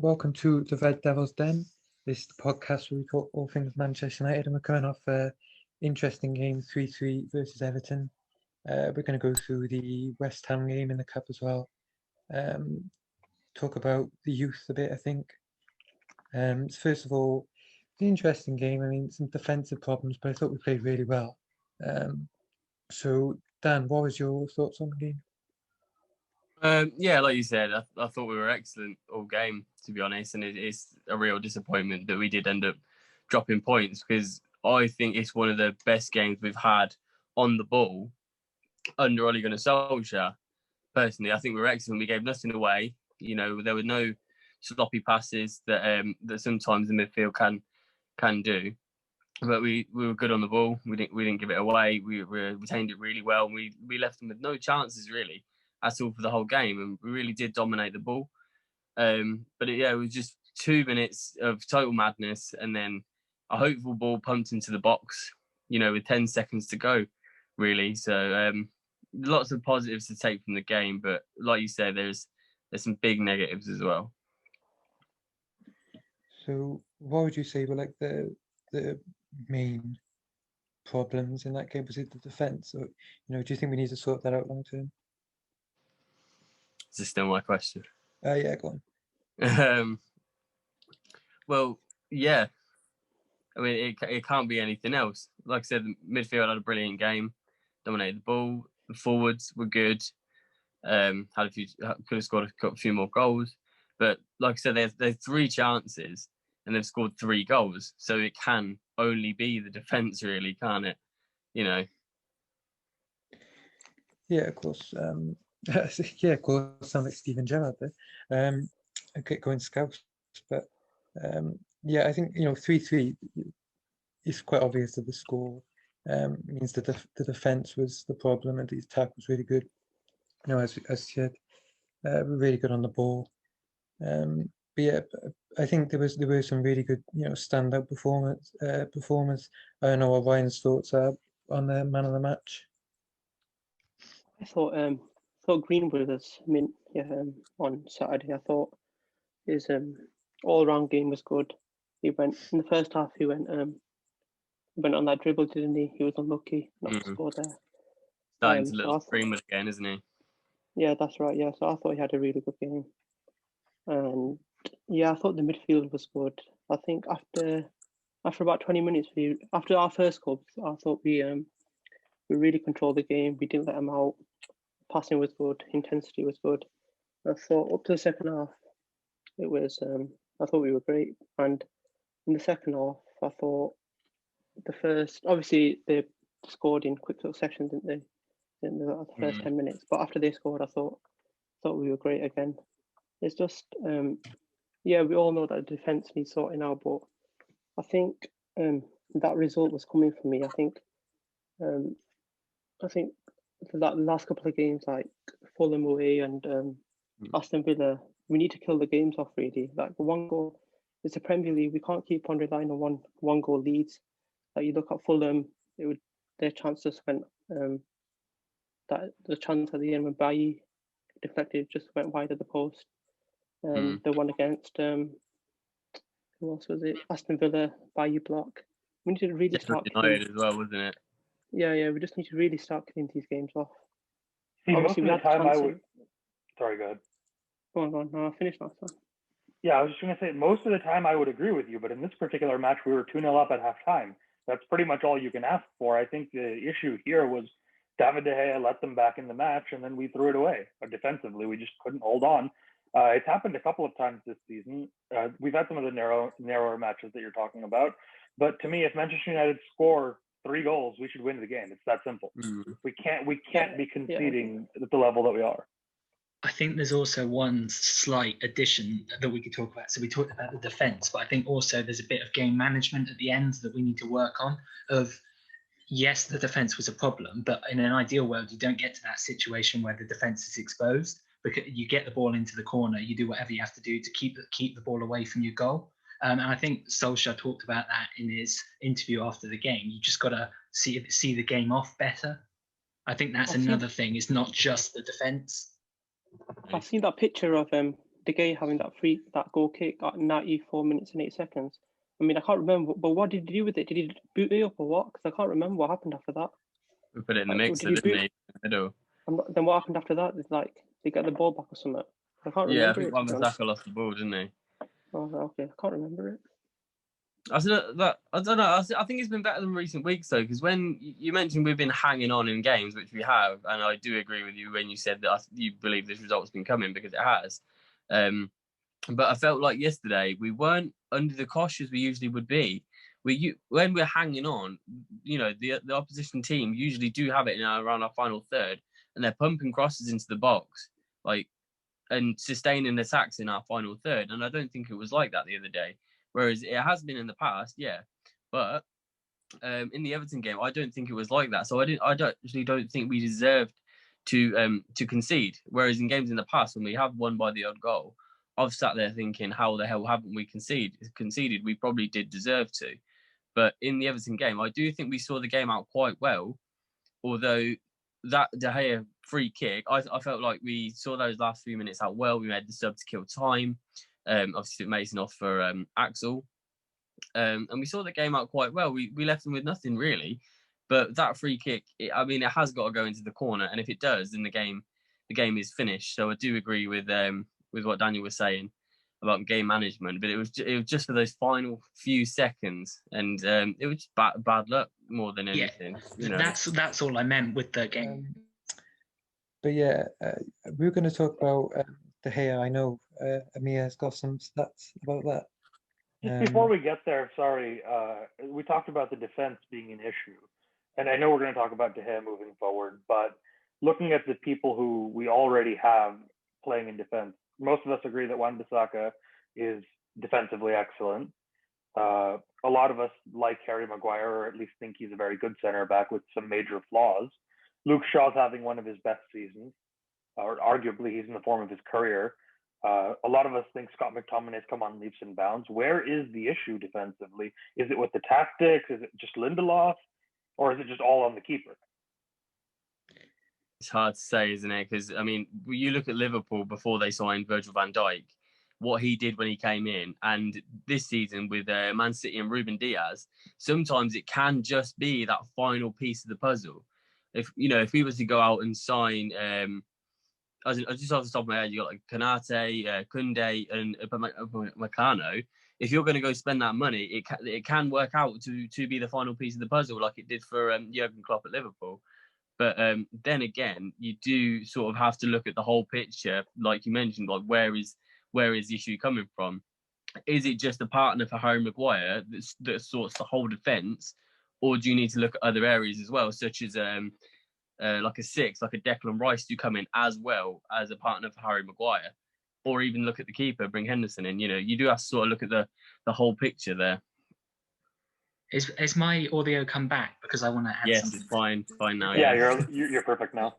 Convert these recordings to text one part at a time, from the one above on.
welcome to the Red Devils Den. This is the podcast where we talk all things Manchester United, and we're coming off an interesting game, 3-3 versus Everton. We're going to go through the West Ham game in the Cup as well. Talk about the youth a bit, I think. First of all, the interesting game. I mean, some defensive problems, but I thought we played really well. So, Dan, what was your thoughts on the game? Yeah, like you said, I thought we were excellent all game, to be honest, and it's a real disappointment that we did end up dropping points, because I think it's one of the best games we've had on the ball under Ole Gunnar Solskjaer. Personally, I think we were excellent. We gave nothing away. You know, there were no sloppy passes that sometimes the midfield can do. But we were good on the ball. We didn't give it away. We retained it really well. We left them with no chances really at all for the whole game, and we really did dominate the ball. But it was just 2 minutes of total madness, and then a hopeful ball pumped into the box, with 10 seconds to go, really. So lots of positives to take from the game, but like you said, there's some big negatives as well. So, what would you say were like the main problems in that game? Was it the defence, or do you think we need to sort that out long term? Is this still my question? Yeah, go on. Well, yeah. I mean, it can't be anything else. Like I said, the midfield had a brilliant game, dominated the ball. The forwards were good. Could have scored a few more goals, but like I said, there's 3 chances and they've scored 3 goals. So it can only be the defence, really, can't it? Yeah, of course. Yeah, of course. Sound like Steven Gerrard there. Going Scouts, but yeah, I think 3-3 is quite obvious that the score means that the defence was the problem and the attack was really good. As said, we're really good on the ball. But yeah, I think there were some really good standout performers. I don't know what Ryan's thoughts are on the man of the match. I thought Greenwood was on Saturday. I thought his all-round game was good. He went in the first half. He went on that dribble, didn't he? He was unlucky not to score there. Starting to little Greenwood again, isn't he? Yeah, that's right. Yeah, so I thought he had a really good game, and yeah, I thought the midfield was good. I think after about 20 minutes, after our first goal, I thought we really controlled the game. We didn't let them out. Passing was good. Intensity was good. I thought up to the second half, it was. I thought we were great. And in the second half, I thought the first. Obviously, they scored in quick succession, didn't they? In the first 10 minutes. But after they scored, I thought we were great again. It's just, yeah, we all know that the defense needs sorting out. But I think that result was coming for me. I think for that last couple of games, like Fulham away and Aston Villa, we need to kill the games off, really. Like one goal, it's a Premier League. We can't keep on relying on one goal leads. Like you look at Fulham, their chance just went. That the chance at the end when Bailly deflected just went wide of the post. The one against who else was it? Aston Villa, Bailly block. We need to really start United as well, wasn't it? Yeah. We just need to really start killing these games off. See, obviously, most of the time I would. Sorry, go ahead. Go on. No, I'll finish last time. Yeah, I was just going to say, most of the time I would agree with you, but in this particular match, we were 2-0 up at halftime. That's pretty much all you can ask for. I think the issue here was David De Gea let them back in the match, and then we threw it away. Defensively, we just couldn't hold on. It's happened a couple of times this season. We've had some of the narrower matches that you're talking about. But to me, if Manchester United score 3 goals, we should win the game. It's that simple. We can't be conceding at the level that we are. I think there's also one slight addition that we could talk about. So we talked about the defence, but I think also there's a bit of game management at the end that we need to work on. Yes, the defence was a problem, but in an ideal world, you don't get to that situation where the defence is exposed, because you get the ball into the corner, you do whatever you have to do to keep the ball away from your goal. And I think Solskjaer talked about that in his interview after the game. You just got to see the game off better. I think that's another thing. It's not just the defence. I've seen that picture of De De Gea having that goal kick at 94 minutes and 8 seconds. I mean, I can't remember, but what did he do with it? Did he boot it up or what? Because I can't remember what happened after that. We put it in the Like, mixer, did he didn't boot- he? In the middle. Then what happened after that? Like, they get the ball back or something. I can't Yeah, I remember think it. to be honest. Wan-Bissaka lost the ball, didn't he? Oh, okay, I can't remember it. I don't know. I think it's been better than recent weeks though, because when you mentioned we've been hanging on in games, which we have, and I do agree with you when you said that you believe this result's been coming because it has. But I felt like yesterday we weren't under the cosh as we usually would be. When we're hanging on, the opposition team usually do have it around our final third, and they're pumping crosses into the box, and sustaining attacks in our final third. And I don't think it was like that the other day. Whereas it has been in the past, yeah. But in the Everton game, I don't think it was like that. So I don't think we deserved to concede. Whereas in games in the past, when we have won by the odd goal, I've sat there thinking, how the hell haven't we conceded? We probably did deserve to. But in the Everton game, I do think we saw the game out quite well. Although that De Gea free kick, I felt like we saw those last few minutes out well. We made the sub to kill time. Obviously Mason off for Axel. And we saw the game out quite well. We left them with nothing really. But that free kick, it has got to go into the corner. And if it does, then the game is finished. So I do agree with what Daniel was saying about game management. But it was just for those final few seconds. And it was just bad luck more than anything. Yeah, that's all I meant with the game. But yeah, we were going to talk about De Gea. I know Amir has got some stats about that. Just before we get there, sorry, we talked about the defense being an issue. And I know we're going to talk about De Gea moving forward, but looking at the people who we already have playing in defense, most of us agree that Wan-Bissaka is defensively excellent. A lot of us like Harry Maguire, or at least think he's a very good center back with some major flaws. Luke Shaw's having one of his best seasons, or arguably he's in the form of his career. A lot of us think Scott McTominay has come on leaps and bounds. Where is the issue defensively? Is it with the tactics? Is it just Lindelof? Or is it just all on the keeper? It's hard to say, isn't it? Because, I mean, you look at Liverpool before they signed Virgil van Dijk, what he did when he came in, and this season with Man City and Ruben Diaz, sometimes it can just be that final piece of the puzzle. If we was to go out and sign... just off the top of my head, you got like Kanate, Kunde, and Upamecano. If you're going to go spend that money, it can work out to be the final piece of the puzzle, like it did for Jurgen Klopp at Liverpool. But then again, you do sort of have to look at the whole picture, like you mentioned, like where is the issue coming from? Is it just a partner for Harry Maguire that sorts the whole defence, or do you need to look at other areas as well, such as like a six, like a Declan Rice, to come in as well as a partner for Harry Maguire, or even look at the keeper, bring Henderson in. You do have to sort of look at the whole picture there. Is my audio come back? Because I want to add something. Yes, it's fine now. Yeah, you're perfect now.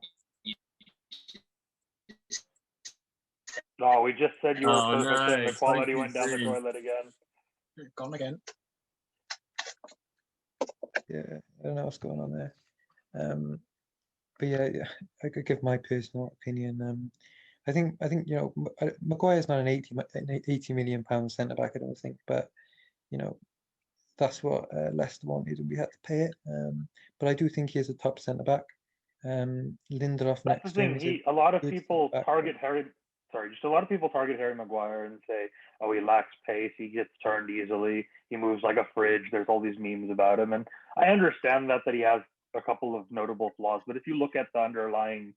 Oh, we just said you were perfect, no, and the quality like went down the toilet again. Gone again. Yeah, I don't know what's going on there. But yeah, I could give my personal opinion. I think Maguire's not an 80 million pound centre back, I don't think, but that's what Leicester wanted, and we had to pay it. But I do think he is a top centre back. Lindelof That's next the to him. thing. A lot of people target Harry Maguire and say, "Oh, he lacks pace. He gets turned easily. He moves like a fridge." There's all these memes about him, and I understand that he has a couple of notable flaws. But if you look at the underlying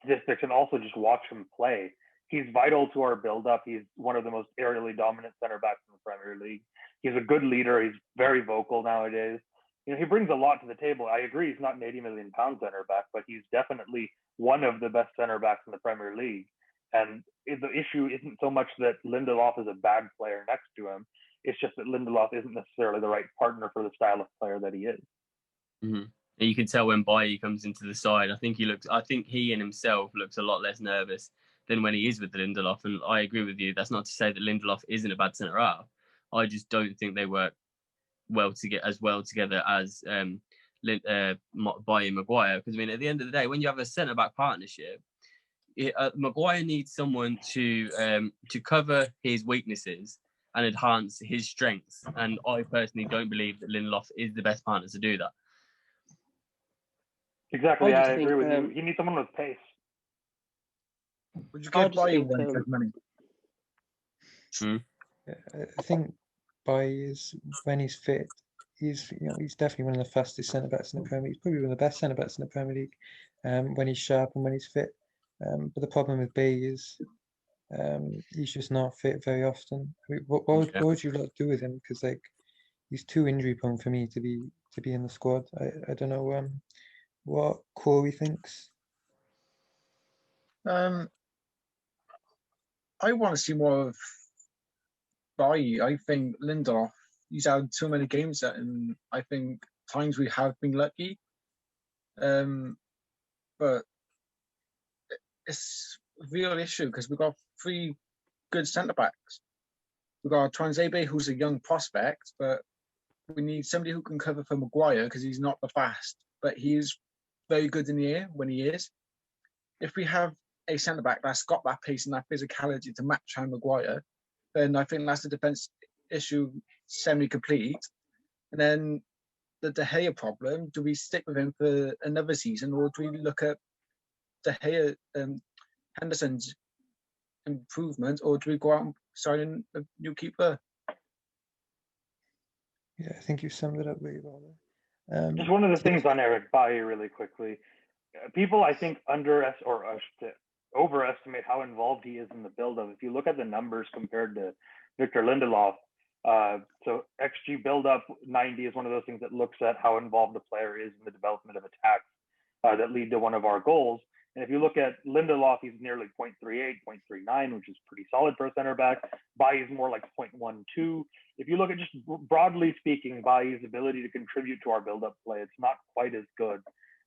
statistics and also just watch him play, he's vital to our build-up. He's one of the most aerially dominant center backs in the Premier League. He's a good leader. He's very vocal nowadays. He brings a lot to the table. I agree he's not an 80 million pound center back, but he's definitely one of the best center backs in the Premier League. And the issue isn't so much that Lindelof is a bad player next to him. It's just that Lindelof isn't necessarily the right partner for the style of player that he is. Mm-hmm. And you can tell when Bailly comes into the side. I think he in himself looks a lot less nervous than when he is with the Lindelof. And I agree with you. That's not to say that Lindelof isn't a bad centre half. I just don't think they work well together as Bailly and Maguire. Because at the end of the day, when you have a centre back partnership, Maguire needs someone to cover his weaknesses and enhance his strengths. And I personally don't believe that Lindelof is the best partner to do that. Exactly, I I just agree think, with you. He needs someone with pace. Would you I give just Bailly think, when he has money? I think when he's fit, he's definitely one of the fastest centre backs in the Premier League. He's probably one of the best centre backs in the Premier League when he's sharp and when he's fit. But the problem with Bailly is he's just not fit very often. I mean, what would you lot do with him? Because like he's too injury prone for me to be in the squad. I don't know what Corey thinks. I want to see more of Bailly. I think Lindelof, he's had too many games at him. I think times we have been lucky. But it's a real issue because we've got 3 good centre backs. We've got Tuanzebe, who's a young prospect, but we need somebody who can cover for Maguire because he's not the fast, but he's very good in the air when he is. If we have a centre back that's got that pace and that physicality to match Harry Maguire, then I think that's the defence issue semi-complete. And then the De Gea problem, do we stick with him for another season or do we look at De Gea, Henderson's improvement, or do we go out and sign a new keeper? Yeah, I think you summed it up really well there. Just one of the things on Eric Bailly really quickly. People, I think, overestimate how involved he is in the build-up. If you look at the numbers compared to Victor Lindelof, so XG build-up 90 is one of those things that looks at how involved the player is in the development of attacks that lead to one of our goals. And if you look at Lindelof, he's nearly 0.38, 0.39, which is pretty solid for a center back. Bailly is more like 0.12. If you look at just broadly speaking, Bailly's ability to contribute to our build-up play, it's not quite as good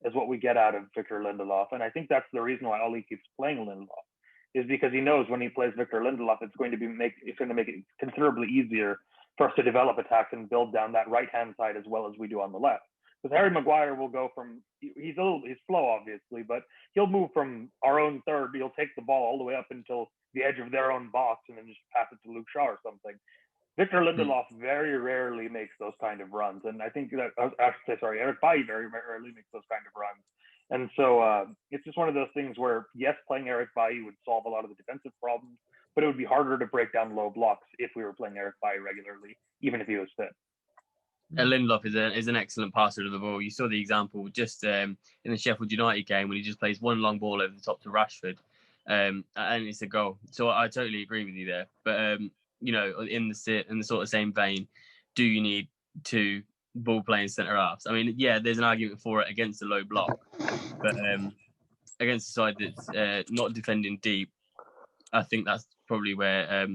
as what we get out of Victor Lindelof. And I think that's the reason why Ollie keeps playing Lindelof, is because he knows when he plays Victor Lindelof, it's going to make it considerably easier for us to develop attacks and build down that right-hand side as well as we do on the left. Because Harry Maguire will go from, he's slow obviously, but he'll move from our own third, he'll take the ball all the way up until the edge of their own box and then just pass it to Luke Shaw or something. Victor Lindelof very rarely makes those kind of runs. And I think that, Eric Bailly very rarely makes those kind of runs. And so it's just one of those things where, yes, playing Eric Bailly would solve a lot of the defensive problems, but it would be harder to break down low blocks if we were playing Eric Bailly regularly, even if he was fit. Lindelof is an excellent passer of the ball. You saw the example just in the Sheffield United game when he just plays one long ball over the top to Rashford, and it's a goal. So I totally agree with you there. But in the sort of same vein, do you need 2 ball playing centre halves? I mean, yeah, there's an argument for it against the low block, but against a side that's not defending deep, I think that's probably where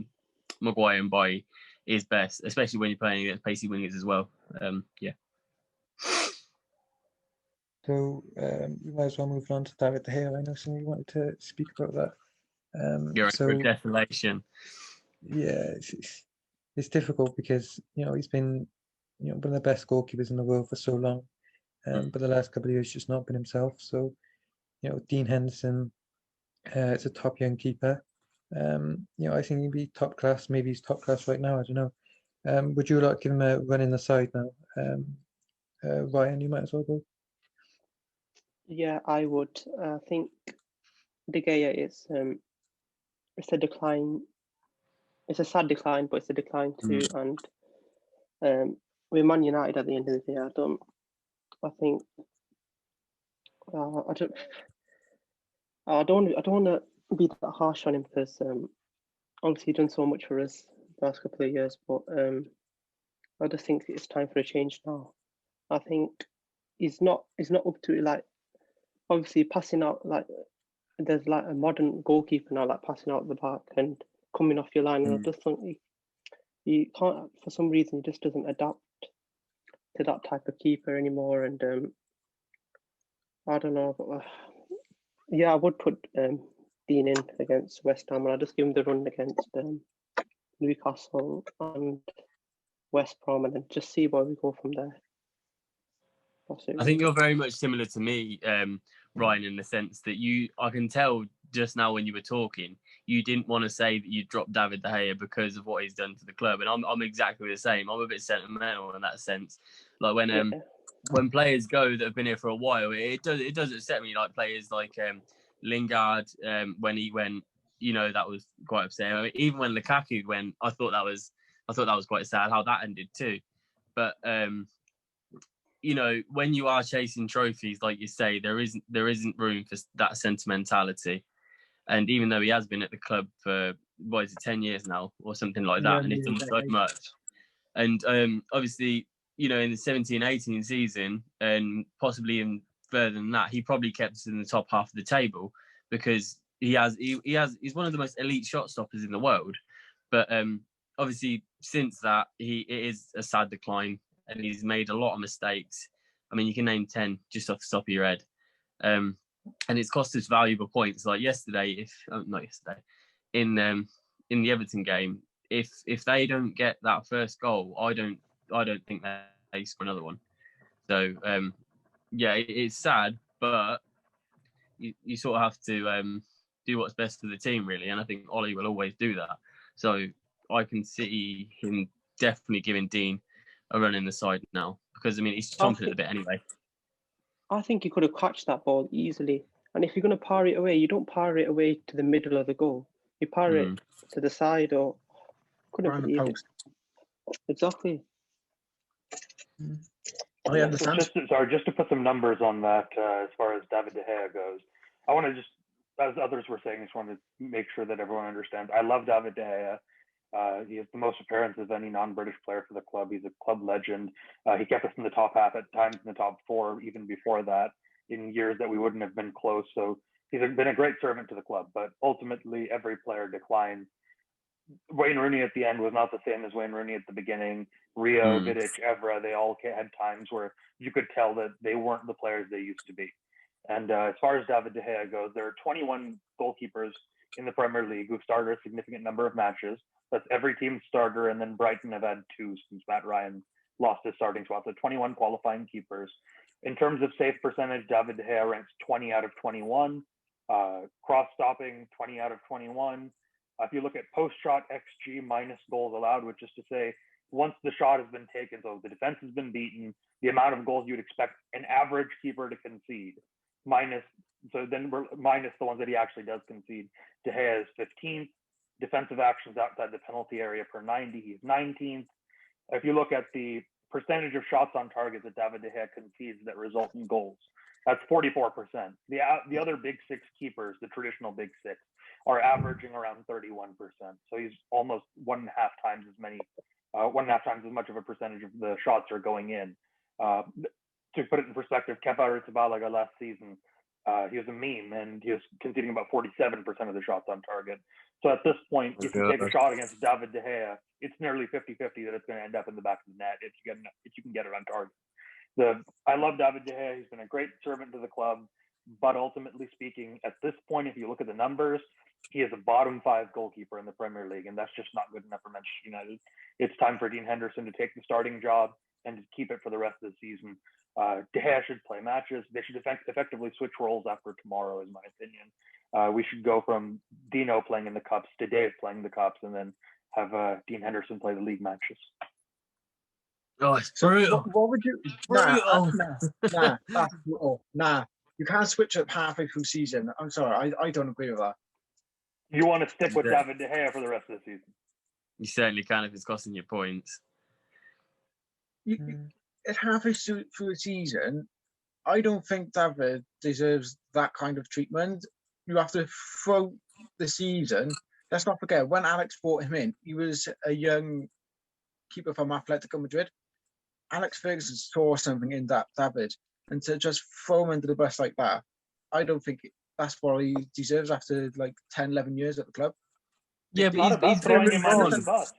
Maguire and Bailly is best, especially when you're playing against pacey wingers as well. So we might as well move on to David De Gea. I know some of you wanted to speak about that. You're in for a desolation. Yeah, it's difficult because he's been one of the best goalkeepers in the world for so long, but the last couple of years just not been himself. So Dean Henderson is a top young keeper. I think he'd be top class. Maybe he's top class right now. I don't know. Would you like to give him a run in the side now? Ryan, you might as well go. Yeah, I would. I think De Gea is it's a decline. It's a sad decline, but it's a decline too. And we're Man United at the end of the day. I don't want to be that harsh on him because obviously he's done so much for us the last couple of years. But I just think it's time for a change now. I think he's not up to it. Like obviously passing out, like there's like a modern goalkeeper now, like passing out the back and coming off your line. And I just think he can't, for some reason, he just doesn't adapt to that type of keeper anymore. And I don't know, but yeah, I would put Dean in against West Ham, and I'll just give him the run against Newcastle and West Brom, and then just see where we go from there. I think you're very much similar to me, Ryan, in the sense that I can tell just now when you were talking, you didn't want to say that you dropped David De Gea because of what he's done for the club, and I'm exactly the same. I'm a bit sentimental in that sense. Like when players go that have been here for a while, it does upset me. Like players like Lingard, when he went, that was quite upsetting. I mean, even when Lukaku went, I thought that was quite sad how that ended too. But when you are chasing trophies, like you say, there isn't room for that sentimentality. And even though he has been at the club for 10 years now or something like that, and he's done so much. And obviously, in the 17-18 season, and possibly even further than that, he probably kept us in the top half of the table because he's one of the most elite shot stoppers in the world. But obviously, since that, it is a sad decline, and he's made a lot of mistakes. I mean, you can name 10 just off the top of your head. And it's cost us valuable points. Like yesterday, not yesterday, in the Everton game, if they don't get that first goal, I don't think they score another one. So it's sad, but you sort of have to do what's best for the team, really. And I think Ollie will always do that. So I can see him definitely giving Dean a run in the side now, because I mean he's chomping at the bit anyway. I think he could have catched that ball easily. And if you're going to power it away, you don't power it away to the middle of the goal. You power it to the side, or couldn't believe it. Exactly. I understand. Just to put some numbers on that, as far as David De Gea goes, I want to just, as others were saying, just wanted to make sure that everyone understands. I love David De Gea. He has the most appearances of any non-British player for the club. He's a club legend. He kept us in the top half, at times in the top 4, even before that, in years that we wouldn't have been close. So he's been a great servant to the club, but ultimately every player declines. Wayne Rooney at the end was not the same as Wayne Rooney at the beginning. Rio, Vidic, Evra, they all had times where you could tell that they weren't the players they used to be. And as far as David De Gea goes, there are 21 goalkeepers in the Premier League who've started a significant number of matches. That's every team starter, and then Brighton have had 2 since Matt Ryan lost his starting spot. So 21 qualifying keepers. In terms of save percentage, David De Gea ranks 20 out of 21. Cross-stopping, 20 out of 21. If you look at post-shot XG minus goals allowed, which is to say, once the shot has been taken, so the defense has been beaten, the amount of goals you'd expect an average keeper to concede, minus the ones that he actually does concede. De Gea is 15th. Defensive actions outside the penalty area per 90, he's 19th. If you look at the percentage of shots on target that David De Gea concedes that result in goals, that's 44%. The other big 6 keepers, the traditional big 6, are averaging around 31%. So he's almost 1.5 times as much of a percentage of the shots are going in. To put it in perspective, Kepa Arrizabalaga last season, he was a meme, and he was conceding about 47% of the shots on target. So at this point, if you take a shot against David De Gea, it's nearly 50-50 that it's going to end up in the back of the net if you can get it on target. I love David De Gea. He's been a great servant to the club, but ultimately speaking, at this point, if you look at the numbers, he is a bottom 5 goalkeeper in the Premier League, and that's just not good enough for Manchester United. It's time for Dean Henderson to take the starting job and to keep it for the rest of the season. De Gea should play matches. They should effectively switch roles after tomorrow, is my opinion. We should go from Dino playing in the Cups to Dave playing the Cups, and then have Dean Henderson play the league matches. Oh, it's brutal. What would you? Nah, that's brutal. Nah, you can't switch up halfway through season. I'm sorry, I don't agree with that. You want to stick with David De Gea for the rest of the season? You certainly can if it's costing you points. At halfway through the season, I don't think David deserves that kind of treatment. You have to throw the season. Let's not forget, when Alex brought him in, he was a young keeper from Atletico Madrid. Alex Ferguson saw something in that David, and to just throw him under the bus like that, I don't think that's what he deserves after like 10, 11 years at the club. Yeah, but he's throwing him under the bus.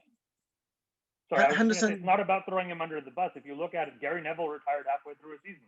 Sorry, Henderson, it's not about throwing him under the bus. If you look at it, Gary Neville retired halfway through a season.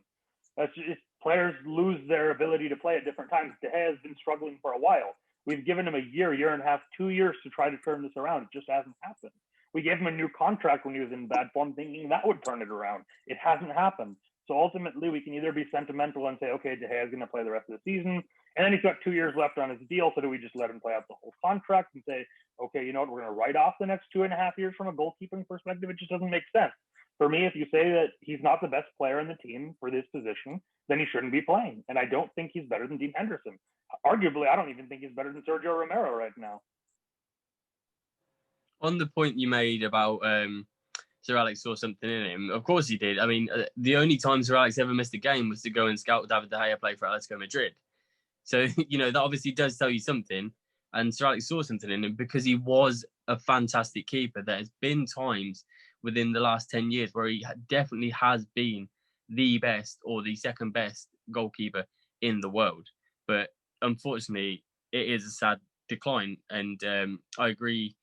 That's just, players lose their ability to play at different times. De Gea has been struggling for a while. We've given him a year and a half, 2 years to try to turn this around. It just hasn't happened. We gave him a new contract when he was in bad form, thinking that would turn it around. It hasn't happened. So ultimately, we can either be sentimental and say, okay, De Gea is going to play the rest of the season, and then he's got 2 years left on his deal. So do we just let him play out the whole contract and say, okay, you know what, we're going to write off the next 2.5 years from a goalkeeping perspective? It just doesn't make sense. For me, if you say that he's not the best player in the team for this position, then he shouldn't be playing. And I don't think he's better than Dean Henderson. Arguably, I don't even think he's better than Sergio Romero right now. On the point you made about Sir Alex saw something in him, of course he did. I mean, the only time Sir Alex ever missed a game was to go and scout David De Gea play for Atletico Madrid. So, you know, that obviously does tell you something. And Sir Alex saw something in him because he was a fantastic keeper. There has been times within the last 10 years where he definitely has been the best or the second best goalkeeper in the world. But unfortunately, it is a sad decline. And I agree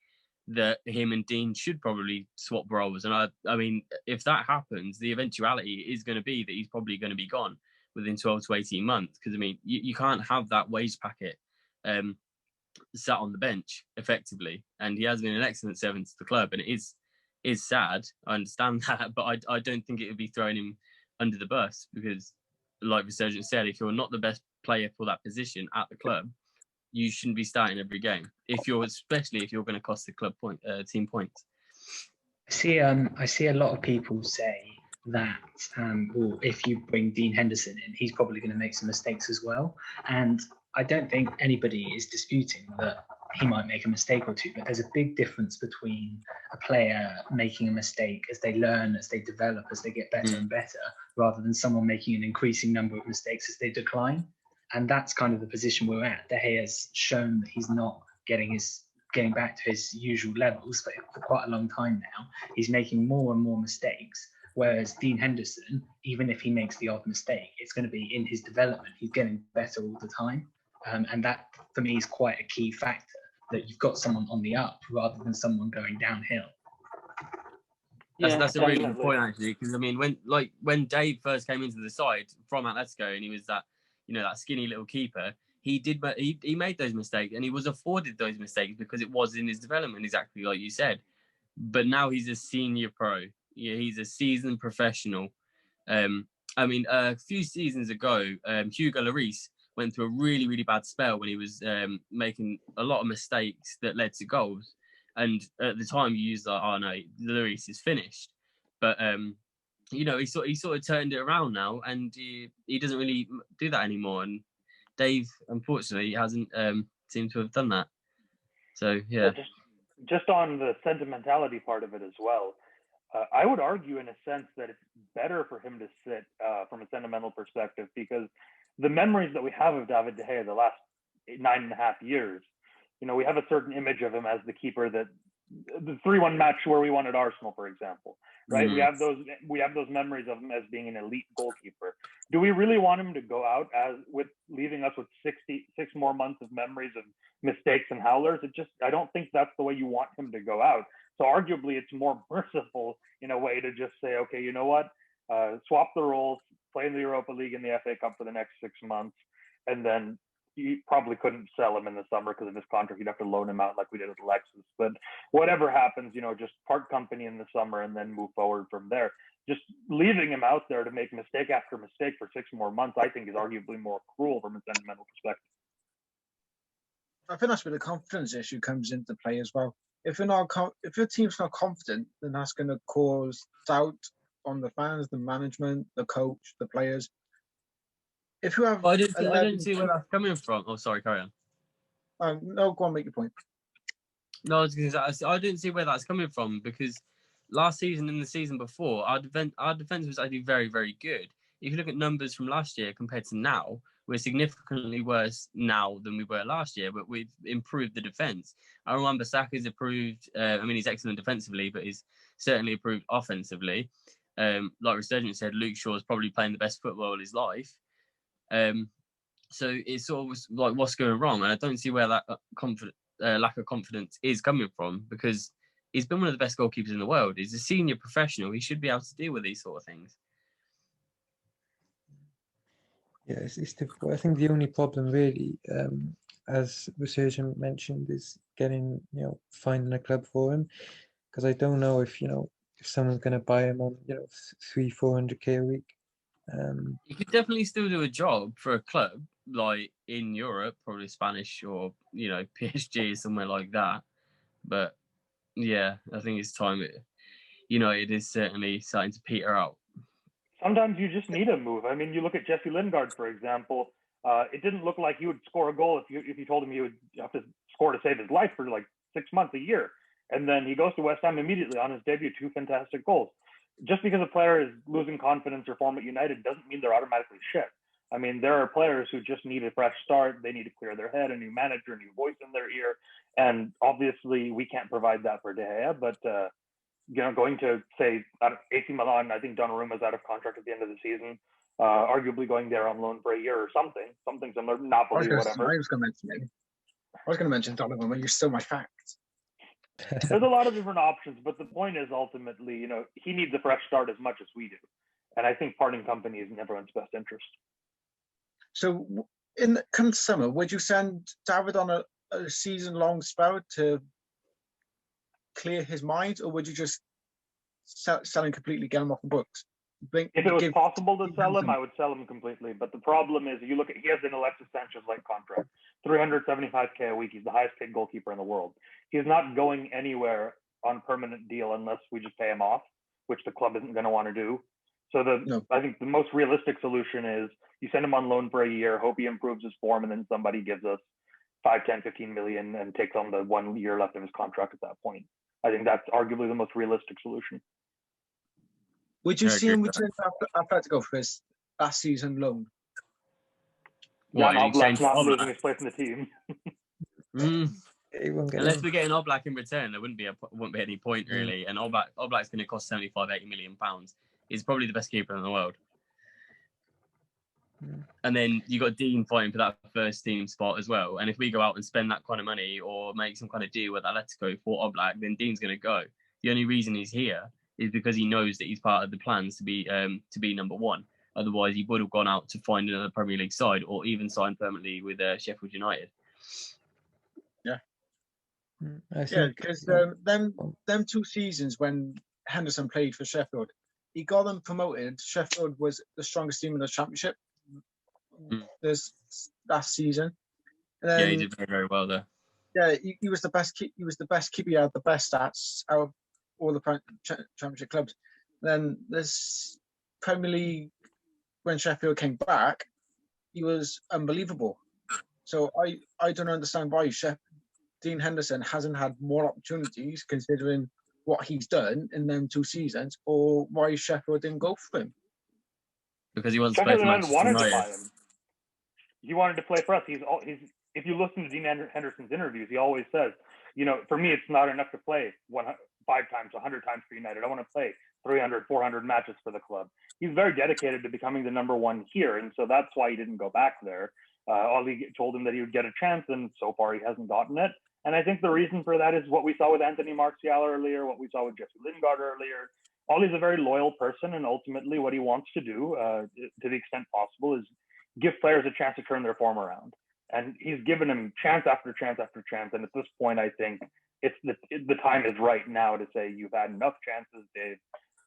that him and Dean should probably swap roles. And I mean, if that happens, the eventuality is going to be that he's probably going to be gone within 12 to 18 months. Because, I mean, you can't have that wage packet sat on the bench effectively. And he has been an excellent servant to the club. And it is sad. I understand that. But I don't think it would be throwing him under the bus because, like Resurgent said, if you're not the best player for that position at the club, you shouldn't be starting every game, especially if you're going to cost the club team points. I see a lot of people say that well, if you bring Dean Henderson in, he's probably going to make some mistakes as well. And I don't think anybody is disputing that he might make a mistake or two, but there's a big difference between a player making a mistake as they learn, as they develop, as they get better and better, rather than someone making an increasing number of mistakes as they decline. And that's kind of the position we're at. De Gea has shown that he's not getting back to his usual levels, but for quite a long time now, he's making more and more mistakes. Whereas Dean Henderson, even if he makes the odd mistake, it's going to be in his development. He's getting better all the time. And that, for me, is quite a key factor, that you've got someone on the up rather than someone going downhill. That's a really good point, actually, because I mean, when Dave first came into the side from Atletico and he was that skinny little keeper, he made those mistakes and he was afforded those mistakes because it was in his development, exactly like you said. But now he's a senior pro. Yeah, he's a seasoned professional. I mean, a few seasons ago, Hugo Lloris went through a really, really bad spell when he was making a lot of mistakes that led to goals. And at the time, you used like, oh no, Lloris is finished. But he sort of turned it around now, and he doesn't really do that anymore. And Dave, unfortunately, hasn't seemed to have done that. So yeah. Just on the sentimentality part of it as well, I would argue in a sense that it's better for him to sit from a sentimental perspective, because the memories that we have of David De Gea the last 9.5 years, we have a certain image of him as the keeper that the 3-1 match where we won at Arsenal, for example, right? Mm-hmm. We have those memories of him as being an elite goalkeeper. Do we really want him to go out with leaving us with 66 more months of memories of mistakes and howlers? I don't think that's the way you want him to go out. So arguably it's more merciful in a way to just say, okay, you know what? Swap the roles, play in the Europa League and the FA Cup for the next 6 months, and then you probably couldn't sell him in the summer because of his contract. You'd have to loan him out like we did with Alexis. But whatever happens, just part company in the summer and then move forward from there. Just leaving him out there to make mistake after mistake for 6 more months, I think, is arguably more cruel from a sentimental perspective. I think that's where the confidence issue comes into play as well. If your team's not confident, then that's going to cause doubt on the fans, the management, the coach, the players. If you have, I don't see where that's coming from. Oh, sorry, carry on. No, go on, make your point. No, I didn't see where that's coming from, because last season and the season before, our defense was actually very, very good. If you look at numbers from last year compared to now, we're significantly worse now than we were last year, but we've improved the defense. I remember Saka's improved. He's excellent defensively, but he's certainly improved offensively. Like Resurgent said, Luke Shaw's probably playing the best football of his life. So it's sort of like, what's going wrong? And I don't see where that lack of confidence is coming from, because he's been one of the best goalkeepers in the world. He's a senior professional. He should be able to deal with these sort of things. Yeah, it's difficult. I think the only problem really, as Resurgent mentioned, is finding a club for him, because I don't know if someone's going to buy him on 300-400k a week. You could definitely still do a job for a club like in Europe, probably Spanish or PSG or somewhere like that. But yeah, I think it's time. It is certainly starting to peter out. Sometimes you just need a move. I mean, you look at Jesse Lingard, for example. It didn't look like he would score a goal if you told him he would have to score to save his life for like 6 months, a year. And then he goes to West Ham immediately on his debut, 2 fantastic goals. Just because a player is losing confidence or form at United doesn't mean they're automatically shit. I mean, there are players who just need a fresh start. They need to clear their head, a new manager, a new voice in their ear. And obviously, we can't provide that for De Gea. But, going to, say, AC Milan, I think Donnarumma's out of contract at the end of the season. Arguably going there on loan for a year or something similar. Napoli, whatever. I was going to mention Donnarumma. You're still my fact. There's a lot of different options, but the point is ultimately, he needs a fresh start as much as we do. And I think parting company is in everyone's best interest. So come summer, would you send David on a season-long spell to clear his mind, or would you just sell him completely, get him off the books? If it was possible to sell him, I would sell him completely. But the problem is, you look at, he has an Alexis Sanchez-like contract, 375K a week. He's the highest paid goalkeeper in the world. He's not going anywhere on permanent deal unless we just pay him off, which the club isn't going to want to do. So I think the most realistic solution is you send him on loan for a year, hope he improves his form, and then somebody gives us 5, 10, 15 million and takes on the 1 year left of his contract at that point. I think that's arguably the most realistic solution. Would you see him return to Atletico for his last season loan? Jan Oblak's not losing his place in the team. Unless we're getting Oblak in return, there wouldn't be any point really. And Oblak's going to cost 75, 80 million pounds. He's probably the best keeper in the world. And then you got Dean fighting for that first team spot as well. And if we go out and spend that kind of money or make some kind of deal with Atletico for Oblak, then Dean's going to go. The only reason he's here is because he knows that he's part of the plans to be number one. Otherwise, he would have gone out to find another Premier League side or even sign permanently with Sheffield United. Yeah. Yeah, because them 2 seasons when Henderson played for Sheffield, he got them promoted. Sheffield was the strongest team in the Championship this last season. And then, he did very, very well there. Yeah, he was the best. He was the best keeper. He had the best stats out of all the Championship clubs. Then this Premier League, when Sheffield came back, he was unbelievable. So I don't understand why Dean Henderson hasn't had more opportunities considering what he's done in them 2 seasons, or why Sheffield didn't go for him. Because he wasn't supposed to wanted to buy him. He wanted to play for us. He's if you listen to Dean Henderson's interviews, he always says, for me, it's not enough to play 5 times, 100 times for United. I want to play 300, 400 matches for the club. He's very dedicated to becoming the number one here, and so that's why he didn't go back there. Ollie told him that he would get a chance, and so far he hasn't gotten it. And I think the reason for that is what we saw with Anthony Martial earlier, what we saw with Jesse Lingard earlier. Ollie's a very loyal person, and ultimately what he wants to do, to the extent possible, is give players a chance to turn their form around. And he's given them chance after chance after chance. And at this point, I think the time is right now to say, you've had enough chances, Dave.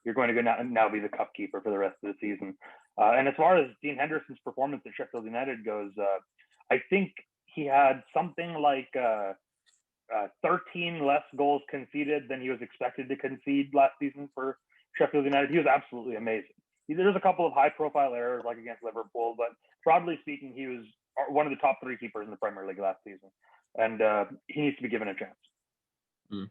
You're going to now be the cup keeper for the rest of the season. And as far as Dean Henderson's performance at Sheffield United goes, I think he had something like 13 less goals conceded than he was expected to concede last season for Sheffield United. He was absolutely amazing. There's a couple of high-profile errors like against Liverpool, but broadly speaking, he was one of the top 3 keepers in the Premier League last season, and he needs to be given a chance.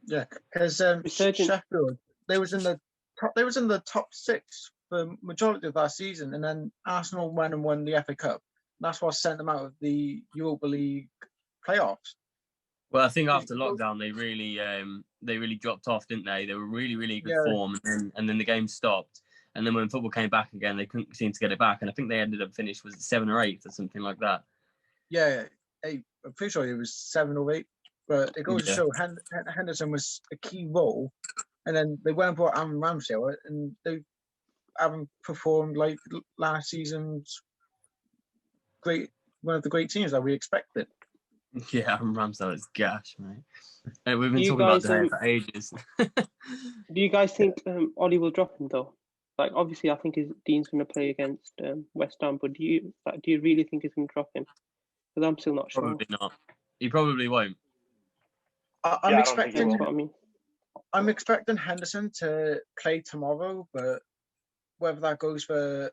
Yeah, because Sheffield, they was in the top 6 for majority of last season, and then Arsenal went and won the FA Cup. That's what sent them out of the Europa League playoffs. Well, I think after lockdown, they really dropped off, didn't they? They were really, really good form, and then the game stopped. And then when football came back again, they couldn't seem to get it back. And I think they ended up finished, was it 7 or 8 or something like that? Yeah, I'm pretty sure it was 7 or 8. But it goes to show Henderson was a key role. And then they went and brought Aaron Ramsdale, and they haven't performed like last season's one of the great teams that we expected. Yeah, Aaron Ramsdale is gash, mate. We've been talking about that for ages. Do you guys think Ollie will drop him though? Like, obviously, I think Dean's going to play against West Ham, but do you really think he's going to drop him? Because I'm still not sure. Probably not. He probably won't. I'm Yeah, I don't think he expecting. That's what I mean. I'm expecting Henderson to play tomorrow, but whether that goes for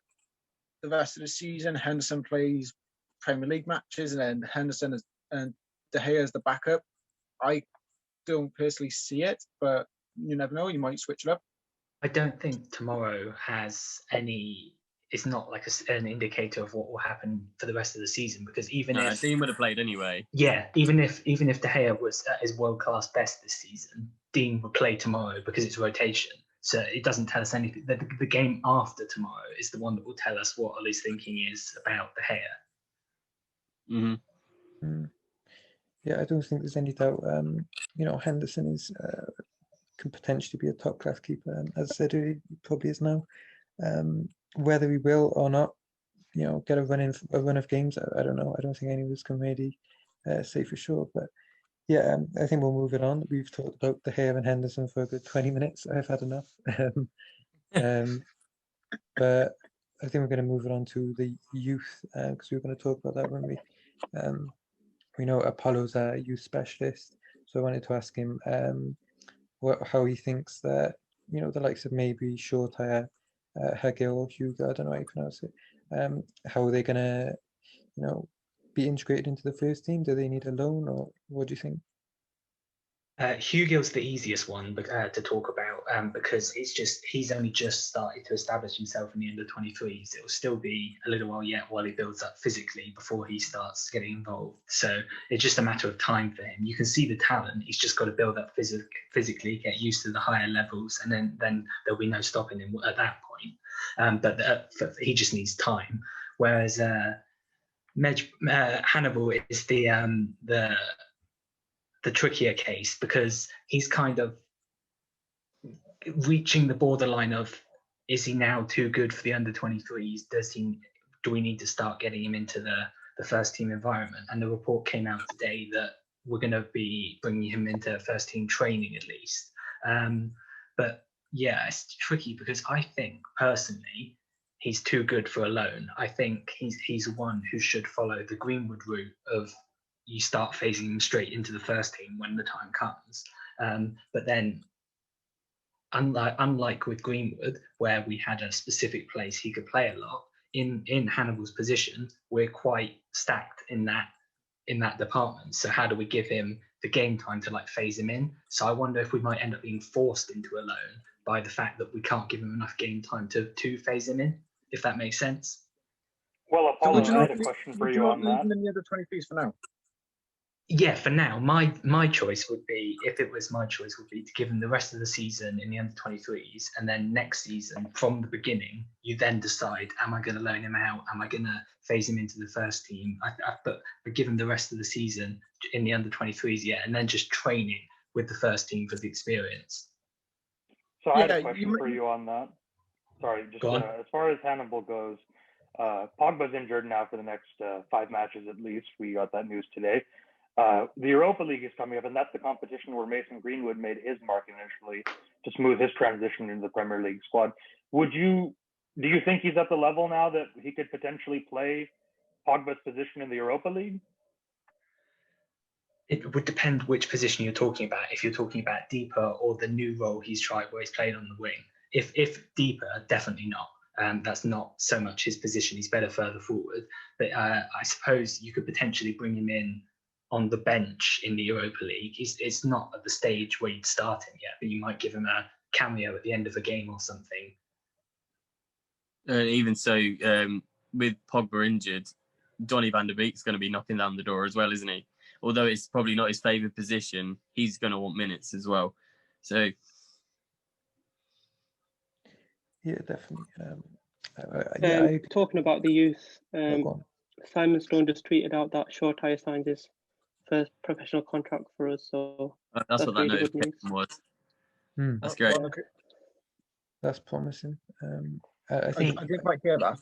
the rest of the season, Henderson plays Premier League matches, and then Henderson and De Gea as the backup. I don't personally see it, but you never know. You might switch it up. I don't think tomorrow has any. It's not like an indicator of what will happen for the rest of the season, because even No, if Dean would have played anyway. Yeah, even if De Gea was at his world class best this season, Dean would play tomorrow because it's rotation. So it doesn't tell us anything. The game after tomorrow is the one that will tell us what Ollie's thinking is about De Gea. Mm-hmm. Yeah, I don't think there's any doubt. Henderson can potentially be a top class keeper. As I said, he probably is now. Whether he will or not, get a run of games, I don't know. I don't think any of us can really say for sure. But yeah, I think we'll move it on. We've talked about De Gea and Henderson for a good 20 minutes. I've had enough. But I think we're going to move it on to the youth, because we were going to talk about that when we know Apollo's a youth specialist. So I wanted to ask him how he thinks that, the likes of maybe Shortire, Hegel, or Hugo, I don't know how you pronounce it, how are they going to, be integrated into the first team? Do they need a loan, or what do you think? Hugo's the easiest one to talk about because he's only just started to establish himself in the under-23s. It'll still be a little while yet while he builds up physically before he starts getting involved. So it's just a matter of time for him. You can see the talent. He's just got to build up physically, get used to the higher levels, and then there'll be no stopping him at that point. But he just needs time. Whereas Hannibal is the trickier case because he's kind of reaching the borderline of, is he now too good for the under-23s? Do we need to start getting him into the first team environment? And the report came out today that we're going to be bringing him into first team training at least. But yeah, it's tricky because I think personally he's too good for a loan. I think he's one who should follow the Greenwood route of, you start phasing him straight into the first team when the time comes. But then, unlike with Greenwood, where we had a specific place he could play a lot, in Hannibal's position, we're quite stacked in that department. So how do we give him the game time to phase him in? So I wonder if we might end up being forced into a loan by the fact that we can't give him enough game time to phase him in, if that makes sense. Well, So Apollo, I had a question for you on that. In the under-23s for now. Yeah, for now, my choice would be, if it was my choice, would be to give him the rest of the season in the under-23s, and then next season, from the beginning, you then decide, am I going to loan him out? Am I going to phase him into the first team? But give him the rest of the season in the under-23s, yeah, and then just training with the first team for the experience. So I had a question for you on that. Sorry, just as far as Hannibal goes, Pogba's injured now for the next 5 matches at least. We got that news today. The Europa League is coming up, and that's the competition where Mason Greenwood made his mark initially to smooth his transition into the Premier League squad. Do you think he's at the level now that he could potentially play Pogba's position in the Europa League? It would depend which position you're talking about. If you're talking about Deeper or the new role he's tried where he's played on the wing. If Deeper, definitely not. That's not so much his position. He's better further forward. But I suppose you could potentially bring him in on the bench in the Europa League. It's not at the stage where you'd start him yet, but you might give him a cameo at the end of a game or something. Even so, with Pogba injured, Donny van der Beek's going to be knocking down the door as well, isn't he? Although it's probably not his favourite position, he's going to want minutes as well. So, yeah, definitely. Talking about the youth, Go on. Simon Stone just tweeted out that Shortire signed his first professional contract for us. So that's what that really good notification was. Hmm. That's great. That's promising. I I think didn't quite hear that.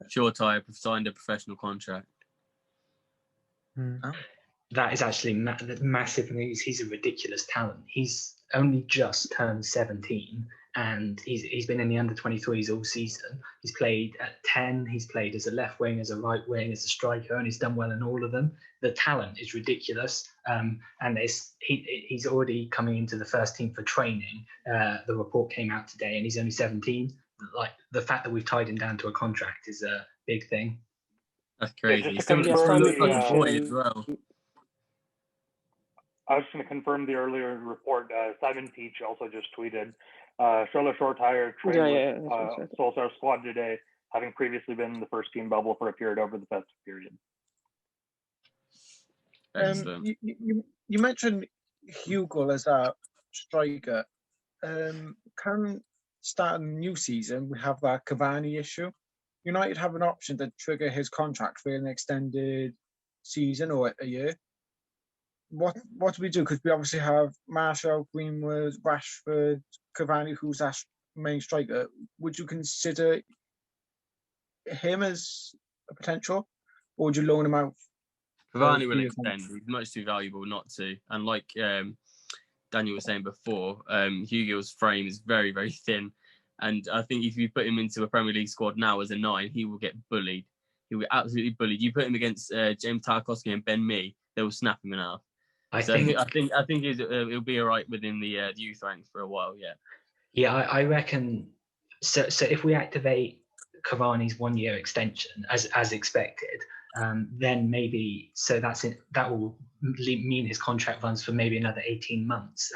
Shortire signed a professional contract. Hmm. Oh. That is actually massive news. He's a ridiculous talent. He's only just turned 17, and he's been in the under-23s all season. He's played at 10. He's played as a left wing, as a right wing, as a striker, and he's done well in all of them. The talent is ridiculous, and he's already coming into the first team for training. The report came out today, and he's only 17. Like, the fact that we've tied him down to a contract is a big thing. That's crazy. just to He still confirm looks like the, 40 as well. I was just going to confirm the earlier report. Simon Peach also just tweeted, Charlotte Shortire trained with Solskjaer's squad today, having previously been in the first team bubble for a period over the festive period. Excellent. You mentioned Hugo as a striker. Can start a new season, we have that Cavani issue. United have an option to trigger his contract for an extended season or a year. What do we do? Because we obviously have Marshall, Greenwood, Rashford, Cavani, who's our main striker. Would you consider him as a potential, or would you loan him out? Cavani will extend. He's much too valuable not to. And like Daniel was saying before, Hugo's frame is very, very thin. And I think if you put him into a Premier League squad now as a 9, he will get bullied. He will get absolutely bullied. You put him against James Tarkowski and Ben Mee, they will snap him in half. I think it'll be all right within the youth ranks for a while. Yeah. Yeah, I reckon. So if we activate Cavani's 1-year extension as expected, then maybe that will mean his contract runs for maybe another 18 months.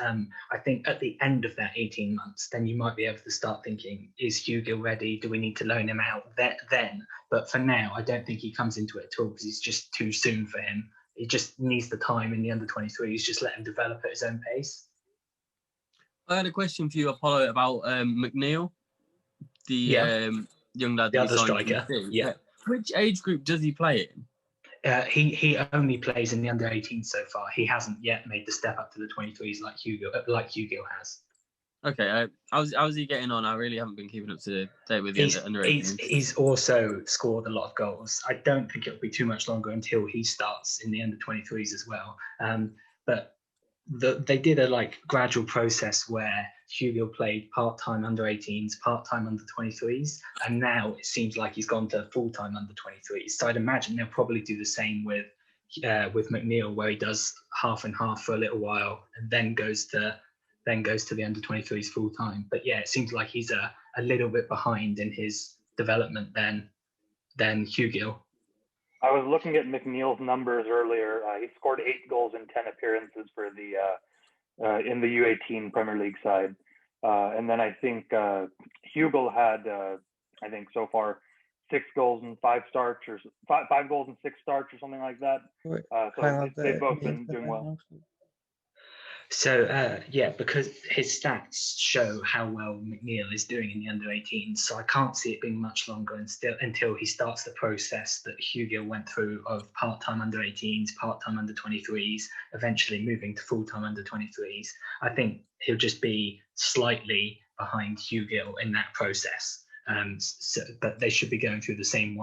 I think at the end of that 18 months, then you might be able to start thinking, is Hugo ready? Do we need to loan him out then? But for now, I don't think he comes into it at all because it's just too soon for him. He just needs the time in the under-23s. Just let him develop at his own pace. I had a question for you, Apollo, about McNeil, the young lad, the other striker. Yeah. Which age group does he play in? He only plays in the under-18 so far. He hasn't yet made the step up to the 23s like Hugo has. Okay, how's he getting on? I really haven't been keeping up to date with the under-18s. He's also scored a lot of goals. I don't think it'll be too much longer until he starts in the under-23s as well. But they did a gradual process where Hugo played part-time under-18s, part-time under-23s, and now it seems like he's gone to full-time under-23s. So I'd imagine they'll probably do the same with McNeil, where he does half and half for a little while and then goes to the under-23s full-time. But yeah, it seems like he's a little bit behind in his development than Hugo. I was looking at McNeil's numbers earlier. He scored 8 goals in 10 appearances for the in the U18 Premier League side, and then I think Hugo had I think so far 6 goals and 5 starts, or 5 goals and 6 starts, or something like that. So they've both been doing well. So, because his stats show how well McNeil is doing in the under-18s, so I can't see it being much longer until he starts the process that Hugo went through of part-time under-18s, part-time under-23s, eventually moving to full-time under-23s. I think he'll just be slightly behind Hugo in that process. But they should be going through the same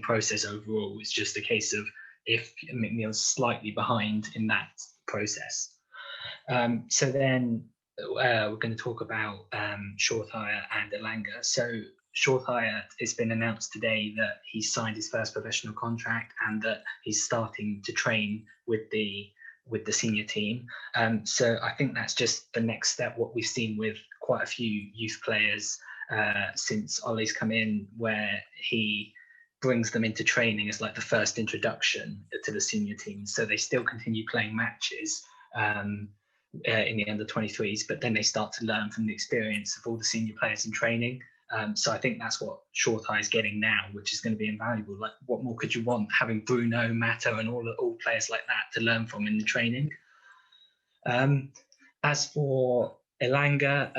process overall. It's just a case of if McNeil's slightly behind in that process. So then we're going to talk about Shorthire and Elanga. So Shorthire, it's been announced today that he's signed his first professional contract and that he's starting to train with the senior team. So I think that's just the next step, what we've seen with quite a few youth players since Ollie's come in, where he brings them into training as like the first introduction to the senior team. So they still continue playing matches in the under-23s, but then they start to learn from the experience of all the senior players in training. So I think that's what Shorthire is getting now, which is going to be invaluable. Like, what more could you want, having Bruno, Mato, and all players like that to learn from in the training? As for Elanga,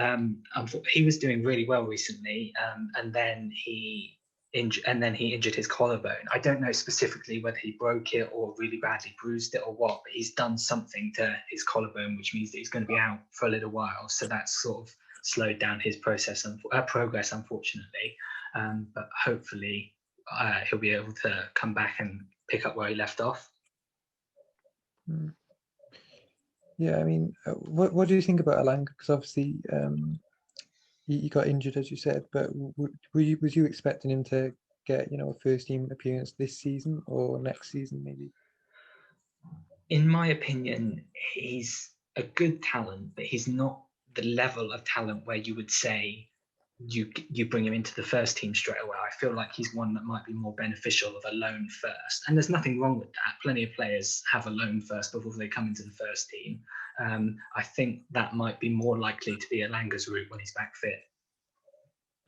he was doing really well recently, and then he injured his collarbone. I don't know specifically whether he broke it or really badly bruised it or what, but he's done something to his collarbone, which means that he's going to be out for a little while. So that's sort of slowed down his progress, unfortunately. But hopefully he'll be able to come back and pick up where he left off. Mm. Yeah, I mean, what do you think about Alanga? Because obviously, he got injured, as you said, but was you expecting him to get, a first team appearance this season or next season, maybe? In my opinion, he's a good talent, but he's not the level of talent where you would say you bring him into the first team straight away. I feel like he's one that might be more beneficial of a loan first. And there's nothing wrong with that. Plenty of players have a loan first before they come into the first team. I think that might be more likely to be Alanga's route when he's back fit.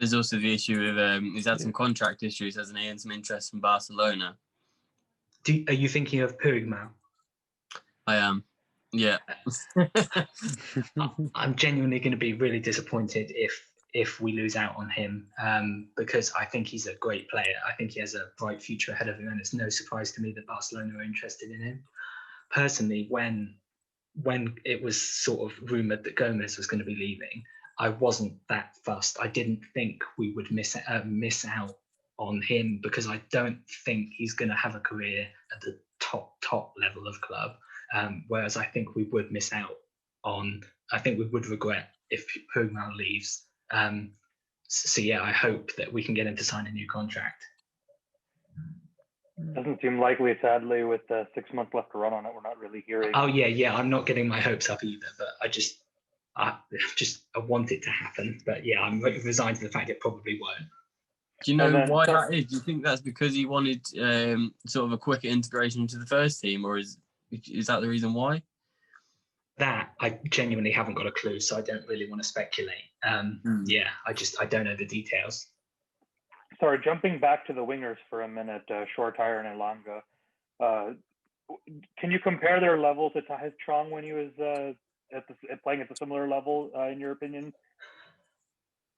There's also the issue of he's had some contract issues, hasn't he, and some interest from Barcelona. Are you thinking of Purigmal? I am. Yeah. I'm genuinely going to be really disappointed if we lose out on him, because I think he's a great player. I think he has a bright future ahead of him, and it's no surprise to me that Barcelona are interested in him. Personally, when it was sort of rumoured that Gomez was going to be leaving, I wasn't that fussed. I didn't think we would miss out on him, because I don't think he's going to have a career at the top level of club. Whereas I think we would miss out on. I think we would regret if Pugmal leaves. So yeah, I hope that we can get him to sign a new contract. Doesn't seem likely, sadly, with 6 months left to run on it. We're not really hearing. Oh yeah, I'm not getting my hopes up either, but I want it to happen. But yeah, I'm resigned to the fact it probably won't. Do you know why that is? Do you think that's because he wanted sort of a quicker integration into the first team, or is that the reason why? That I genuinely haven't got a clue, so I don't really want to speculate. Yeah, I don't know the details. Sorry, jumping back to the wingers for a minute, Shortire and Elanga. Can you compare their level to Tahith Chong when he was playing at the similar level, in your opinion?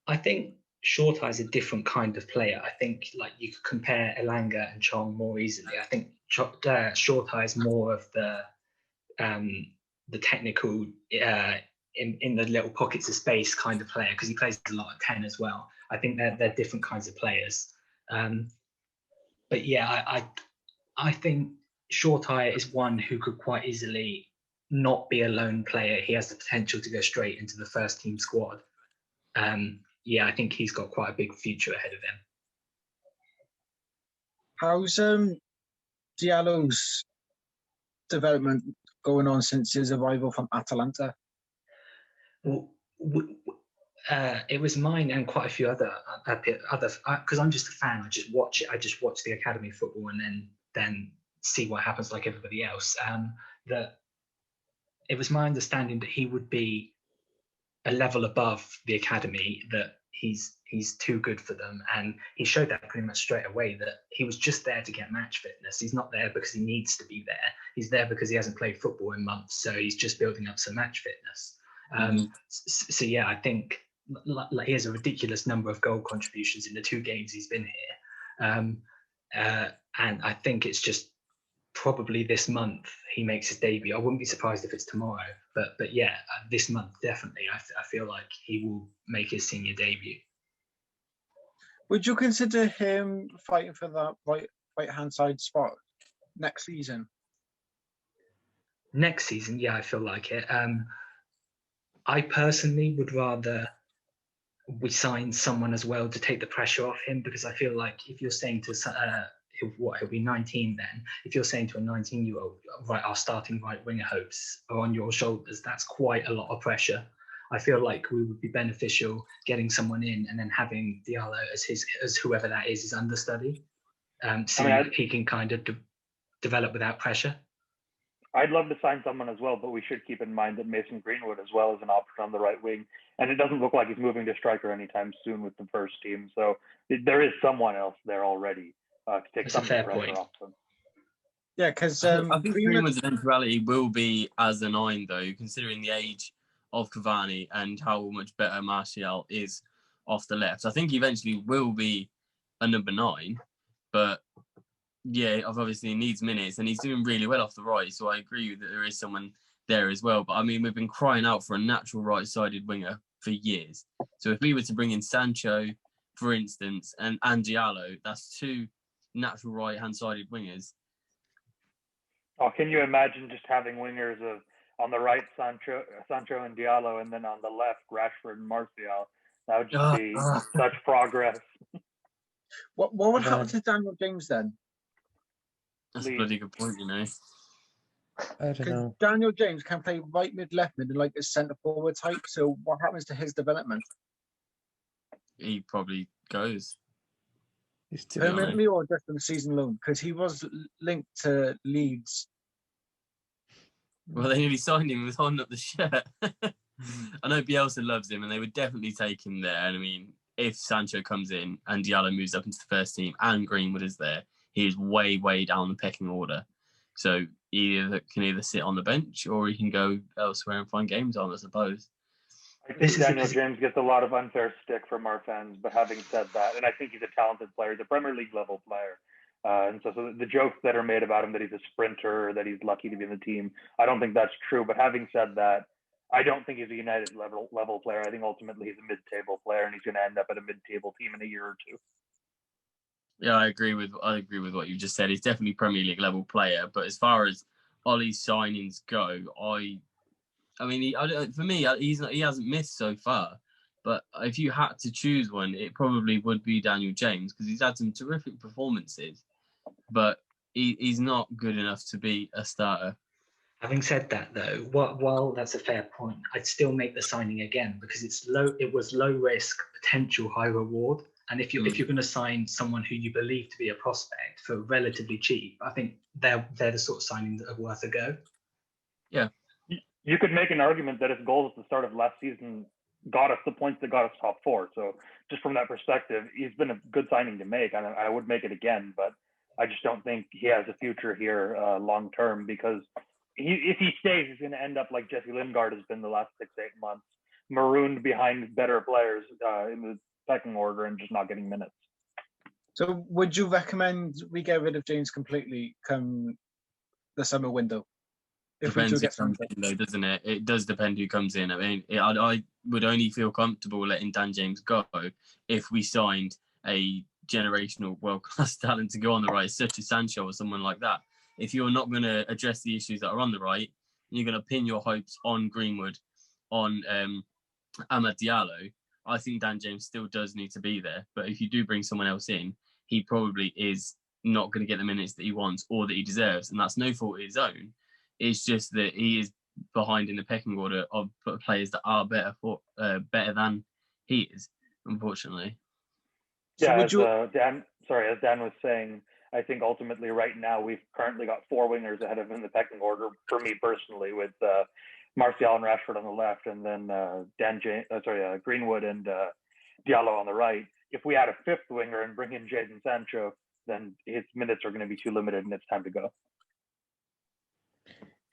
I think Shortire is a different kind of player. I think like you could compare Elanga and Chong more easily. I think Shortire is more of the technical in the little pockets of space kind of player, because he plays a lot of 10 as well. I think they're different kinds of players. But yeah, I think Shortire is one who could quite easily not be a lone player. He has the potential to go straight into the first team squad. Yeah, I think he's got quite a big future ahead of him. How's Diallo's development going on since his arrival from Atalanta? Well, it was mine and quite a few other because I'm just a fan. I just watch it. I just watch the academy football and then see what happens like everybody else. That it was my understanding that he would be a level above the academy, that he's too good for them, and he showed that pretty much straight away, that he was just there to get match fitness. He's not there because he needs to be there. He's there because he hasn't played football in months, so he's just building up some match fitness. So yeah, I think like he has a ridiculous number of goal contributions in the 2 games he's been here, and I think it's just probably this month he makes his debut. I wouldn't be surprised if it's tomorrow, but yeah, this month definitely. I feel like he will make his senior debut. Would you consider him fighting for that right hand side spot next season? Next season, yeah, I feel like it. I personally would rather we sign someone as well to take the pressure off him, because I feel like if you're saying to he'll be 19 then, if you're saying to a 19-year-old, right, our starting right winger hopes are on your shoulders, that's quite a lot of pressure. I feel like we would be beneficial getting someone in and then having Diallo as whoever that is his understudy, so he can kind of develop without pressure. I'd love to sign someone as well, but we should keep in mind that Mason Greenwood as well is an option on the right wing, and it doesn't look like he's moving to striker anytime soon with the first team. So there is someone else there already to take some pressure off them. Yeah, because I think Greenwood's eventuality will be as a 9, though, considering the age of Cavani and how much better Martial is off the left. I think he eventually will be a number 9, but yeah, obviously he needs minutes, and he's doing really well off the right. So I agree that there is someone there as well. But I mean, we've been crying out for a natural right-sided winger for years. So if we were to bring in Sancho, for instance, and Diallo, that's 2 natural right-hand-sided wingers. Oh, can you imagine just having wingers of on the right Sancho and Diallo, and then on the left Rashford and Martial? That would just be such progress. What would happen Then- to Daniel James then? That's a Leave. bloody good point, you know. I don't Because know. Daniel James can play right mid, left mid, and like a centre forward type. So what happens to his development? He probably goes. He's To be honest. Permanently or just on the season loan? Because he was linked to Leeds. Well, they nearly signed him with holding up the shirt. I know Bielsa loves him, and they would definitely take him there. And I mean, if Sancho comes in and Diallo moves up into the first team and Greenwood is there, he is way, way down the pecking order. So he can either sit on the bench or he can go elsewhere and find games on, I suppose. I think This is Daniel James gets a lot of unfair stick from our fans, but having said that, and I think he's a talented player, he's a Premier League level player. And so the jokes that are made about him that he's a sprinter or that he's lucky to be in the team, I don't think that's true. But having said that, I don't think he's a United level player. I think ultimately he's a mid-table player, and he's going to end up at a mid-table team in a year or two. Yeah, I agree with what you just said. He's definitely Premier League level player. But as far as Ollie's signings go, for me, he hasn't missed so far. But if you had to choose one, it probably would be Daniel James because he's had some terrific performances, but he's not good enough to be a starter. Having said that, though, while that's a fair point, I'd still make the signing again because it was low risk, potential high reward. And if you're going to sign someone who you believe to be a prospect for relatively cheap, I think they're the sort of signings that are worth a go. Yeah, you could make an argument that his goals at the start of last season got us the points that got us top four. So just from that perspective, he's been a good signing to make, and I would make it again. But I just don't think he has a future here long term because if he stays, he's going to end up like Jesse Lingard has been the last 6 to 8 months, marooned behind better players in the pecking order and just not getting minutes. So would you recommend we get rid of James completely come the summer window? If we do depends who get comes something. in, though, doesn't it? It does depend who comes in. I mean, I would only feel comfortable letting Dan James go if we signed a generational world-class talent to go on the right, such as Sancho or someone like that. If you're not going to address the issues that are on the right, you're going to pin your hopes on Greenwood, on Amad Diallo, I think Dan James still does need to be there. But if you do bring someone else in, he probably is not going to get the minutes that he wants or that he deserves. And that's no fault of his own. It's just that he is behind in the pecking order of players that are better than he is, unfortunately. Yeah, So as Dan was saying, I think ultimately right now we've currently got 4 wingers ahead of him in the pecking order for me personally, with Martial and Rashford on the left, and then Greenwood and Diallo on the right. If we add a 5th winger and bring in Jadon Sancho, then his minutes are going to be too limited, and it's time to go.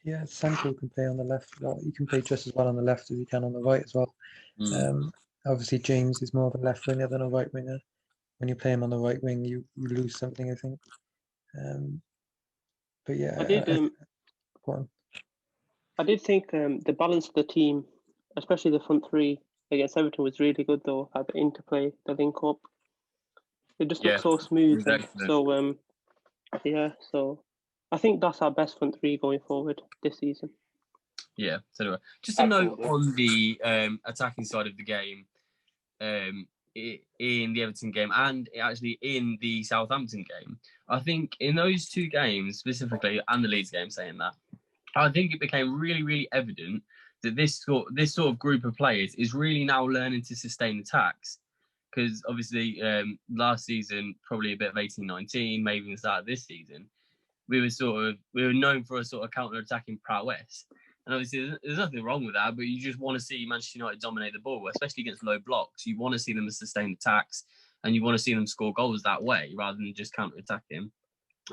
Yeah, Sancho can play on the left. He can play just as well on the left as he can on the right as well. Obviously, James is more of a left winger than a right winger. When you play him on the right wing, you lose something, I think. But yeah, go on. I did think the balance of the team, especially the front three against Everton, was really good though. At the interplay, the link up, it just looked so smooth. So so I think that's our best front three going forward this season. Yeah, so do I. Just a note on the attacking side of the game, in the Everton game and actually in the Southampton game. I think in those 2 games specifically, and the Leeds game, saying that, I think it became really, really evident that this sort of group of players is really now learning to sustain attacks. Because obviously last season, probably a bit of 18-19, maybe the start of this season, we were known for a sort of counter-attacking prowess. And obviously, there's nothing wrong with that, but you just want to see Manchester United dominate the ball, especially against low blocks. You want to see them sustain attacks, and you want to see them score goals that way rather than just counter-attacking.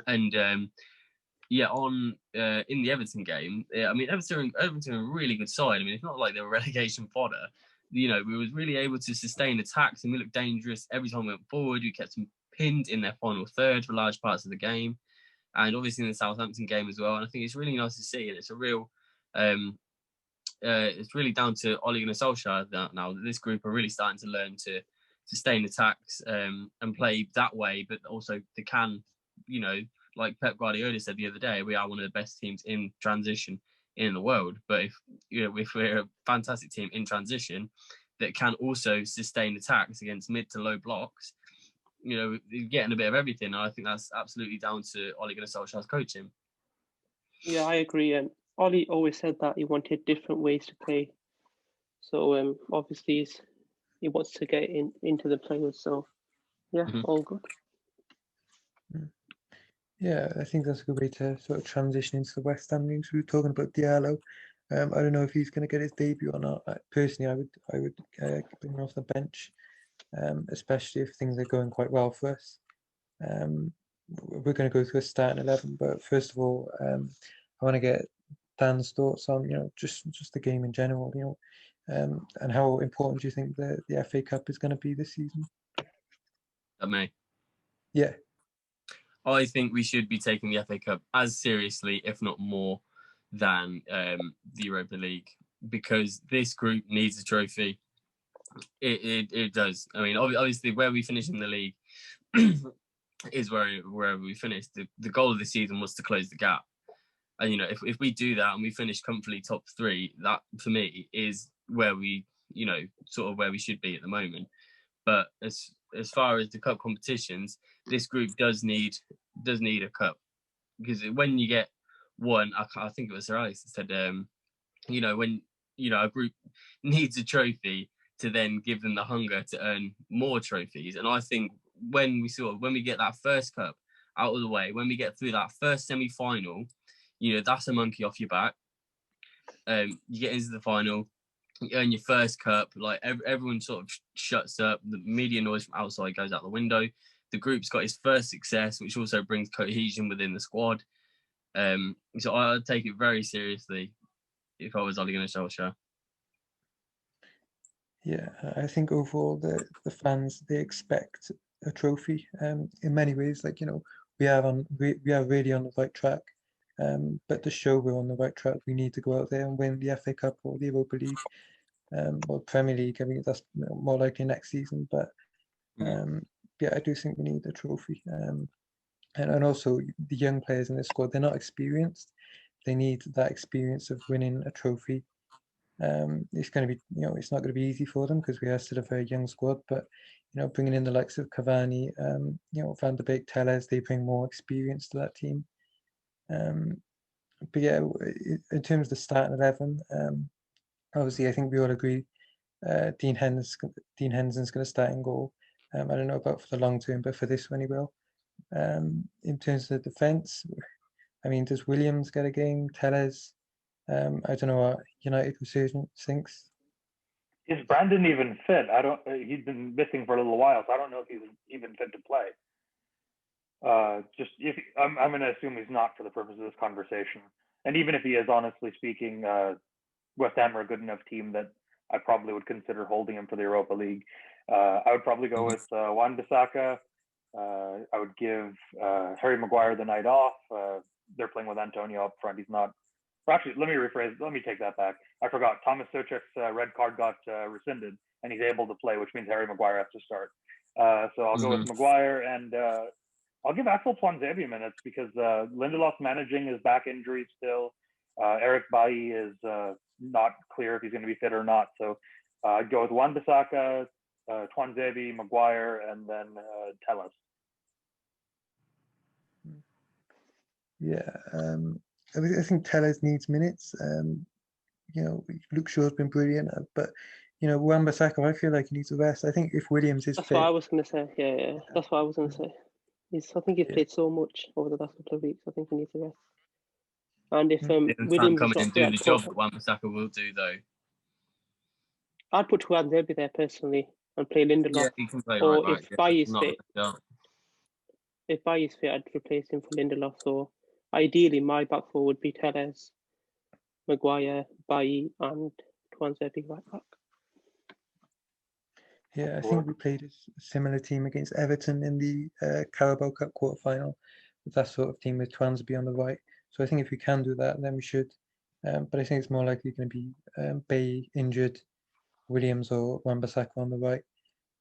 And in the Everton game, I mean, Everton are a really good side. I mean, it's not like they were relegation fodder. You know, we was really able to sustain attacks, and we looked dangerous every time we went forward. We kept them pinned in their final third for large parts of the game, and obviously in the Southampton game as well. And I think it's really nice to see, and it's a real. It's really down to Ole Gunnar Solskjaer now that this group are really starting to learn to sustain attacks and play that way, but also they can, like Pep Guardiola said the other day, we are one of the best teams in transition in the world. But if we're a fantastic team in transition that can also sustain attacks against mid to low blocks, you're getting a bit of everything. And I think that's absolutely down to Ole Gunnar Solskjaer's coaching. Yeah, I agree. And Ollie always said that he wanted different ways to play. So obviously he wants to get into the players. So yeah, all good. Yeah, I think that's a good way to sort of transition into the West Ham news. We were talking about Diallo. I don't know if he's going to get his debut or not. Personally, I would bring him off the bench, especially if things are going quite well for us. We're going to go through a starting 11, but first of all, I want to get Dan's thoughts on just the game in general, and how important do you think the FA Cup is going to be this season? That may. Yeah. I think we should be taking the FA Cup as seriously, if not more, than the Europa League, because this group needs a trophy. It does. I mean, obviously, where we finish in the league is wherever we finish. The goal of the season was to close the gap, and if we do that and we finish comfortably top 3, that for me is where we sort of where we should be at the moment. But as far as the cup competitions, this group does need a cup, because when you get one, I think it was Sir Alex that said, when a group needs a trophy to then give them the hunger to earn more trophies. And I think when we get that first cup out of the way, when we get through that first semi-final, that's a monkey off your back. You get into the final, you earn your first cup, like everyone sort of shuts up, the media noise from outside goes out the window, the group's got its first success, which also brings cohesion within the squad. So I'd take it very seriously if I was Ole Gunnar Solskjaer. Yeah, I think overall the fans, they expect a trophy. In many ways, we are really on the right track. But to show we're on the right track, we need to go out there and win the FA Cup or the Europa League, or Premier League. I mean, that's more likely next season. But yeah, I do think we need a trophy. And also the young players in the squad, they're not experienced. They need that experience of winning a trophy. It's going to be, it's not going to be easy for them because we are still a very young squad. But bringing in the likes of Cavani, Van der Beek, Telles, they bring more experience to that team. But yeah, in terms of the starting 11, obviously I think we all agree Dean Henderson's going to start in goal. I don't know about for the long term, but for this one he will. In terms of the defence, I mean, does Williams get a game? Telles? I don't know what United resurgence thinks. Is Brandon even fit? He's been missing for a little while, so I don't know if he's even fit to play. I'm going to assume he's not for the purpose of this conversation. And even if he is, honestly speaking, West Ham are a good enough team that I probably would consider holding him for the Europa League. I would probably go with Wan-Bissaka. I would give Harry Maguire the night off. They're playing with Antonio up front. He's not. Or actually, let me rephrase. Let me take that back. I forgot. Thomas Souček's red card got rescinded, and he's able to play, which means Harry Maguire has to start. So I'll go with Maguire, and I'll give Axel Tuanzebe minutes because Lindelof's managing his back injury still. Eric Bailly is not clear if he's going to be fit or not. So I'd go with Wan-Bissaka, Tuanzebe, Maguire, and then Telles. Yeah, I think Telles needs minutes. Luke Shaw's been brilliant, but Wan-Bissaka, I feel like he needs a rest. I think if Williams is That's fit, what I was going to say. Yeah, that's what I was going to say. I think he's played so much over the last couple of weeks. I think he needs a rest. And if Williams come is in not and do fit, the job that Wan-Bissaka will do, though. I'd put Tuanzebe there personally and play Lindelof. Yeah, he can play or right if back. Bailly is fit, I'd replace him for Lindelof. So ideally, my back four would be Telles, Maguire, Bailly, and Tuanzebe right back. Yeah, I think we played a similar team against Everton in the Carabao Cup quarterfinal with that sort of team with Tuanzebe on the right. So I think if we can do that, then we should. But I think it's more likely going to be Bailly injured, Williams or Wan-Bissaka on the right.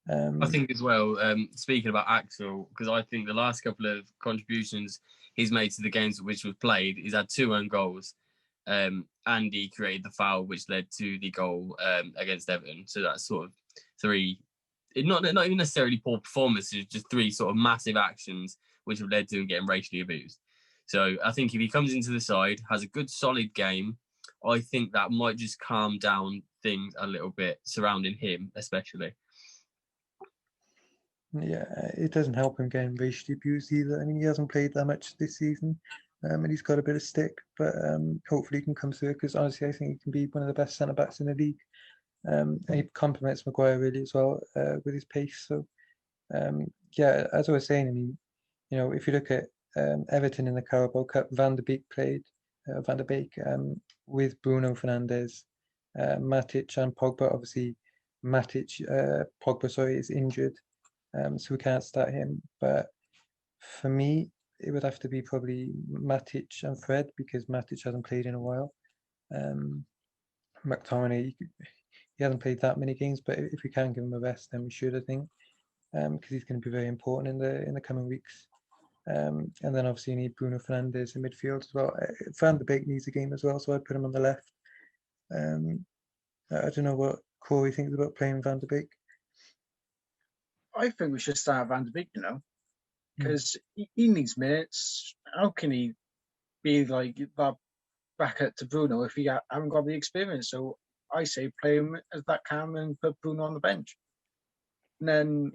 I think as well, speaking about Axel, because I think the last couple of contributions he's made to the games which we've played, he's had 2 own goals, and he created the foul which led to the goal against Everton. So that's sort of 3, not even necessarily poor performances, just 3 sort of massive actions which have led to him getting racially abused. So I think if he comes into the side, has a good solid game, I think that might just calm down things a little bit surrounding him, especially. Yeah, it doesn't help him getting racially abused either. I mean, he hasn't played that much this season, and he's got a bit of stick, but hopefully he can come through, because honestly, I think he can be one of the best centre-backs in the league. And he complements Maguire really as well with his pace. So, yeah, as I was saying, I mean, you know, if you look at Everton in the Carabao Cup, Van der Beek played, with Bruno Fernandes, Matic and Pogba. Obviously, Pogba, sorry, is injured, so we can't start him. But for me, it would have to be probably Matic and Fred, because Matic hasn't played in a while. McTominay, he hasn't played that many games, but if we can give him a rest, then we should, I think, because he's going to be very important in the coming weeks. And then obviously you need Bruno Fernandes in midfield as well. Van der Beek needs a game as well, so I'd put him on the left. I don't know what Corey thinks about playing Van der Beek. I think we should start Van der Beek, because he needs minutes. How can he be like that backup to Bruno if he haven't got the experience? So I say play him as that cam and put Bruno on the bench. And then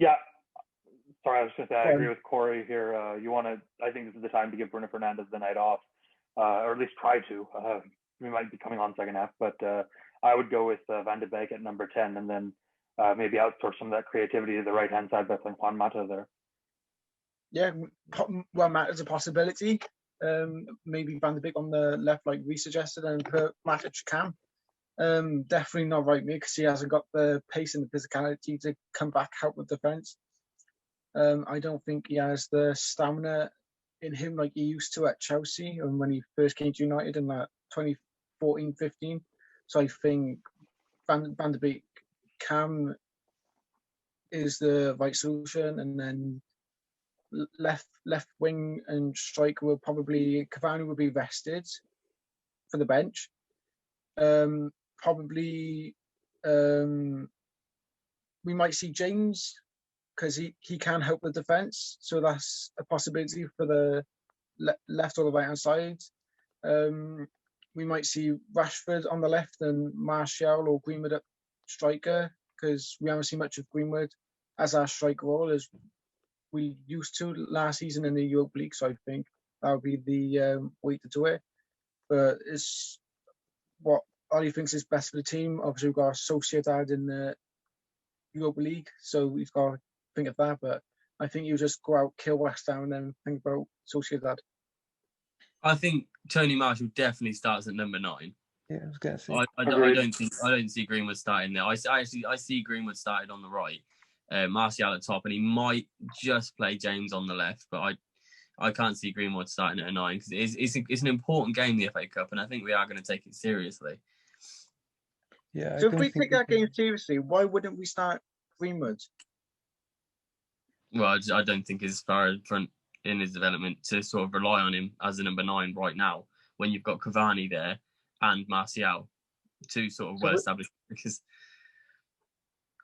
sorry, I was just I agree with Corey here. I think this is the time to give Bruno Fernandes the night off, or at least try to. We might be coming on second half, but I would go with Van de Beek at number 10, and then maybe outsource some of that creativity to the right hand side by playing Juan Mata there. Yeah, Juan Mata's a possibility. Maybe Van de Beek on the left, like we suggested, and put Matic cam. Definitely not right mid, because he hasn't got the pace and the physicality to come back out with defence. I don't think he has the stamina in him like he used to at Chelsea and when he first came to United in that 2014-15. So I think Van de Beek cam is the right solution, and then left wing and striker will probably Cavani will be rested for the bench. Probably we might see James, because he can help the defence, so that's a possibility for the left or the right hand side. We might see Rashford on the left and Martial or Greenwood at striker, because we haven't seen much of Greenwood as our striker role as we used to last season in the Europa League. So I think that would be the way to do it. But it's what Ollie thinks is best for the team. Obviously, we've got Sociedad in the Europa League, so we've got to think of that. But I think you just go out, kill West Ham, and then think about Sociedad. I think Tony Marshall definitely starts at number 9. Yeah, I was going to say. I don't see Greenwood starting there. I see Greenwood started on the right, Martial at top, and he might just play James on the left. But I can't see Greenwood starting at a 9, because it's an important game, the FA Cup, and I think we are going to take it seriously. Yeah. So if we take that game seriously, why wouldn't we start Greenwood? Well, I don't think he's far in front in his development to sort of rely on him as a number 9 right now, when you've got Cavani there and Martial, 2 sort of well-established. Because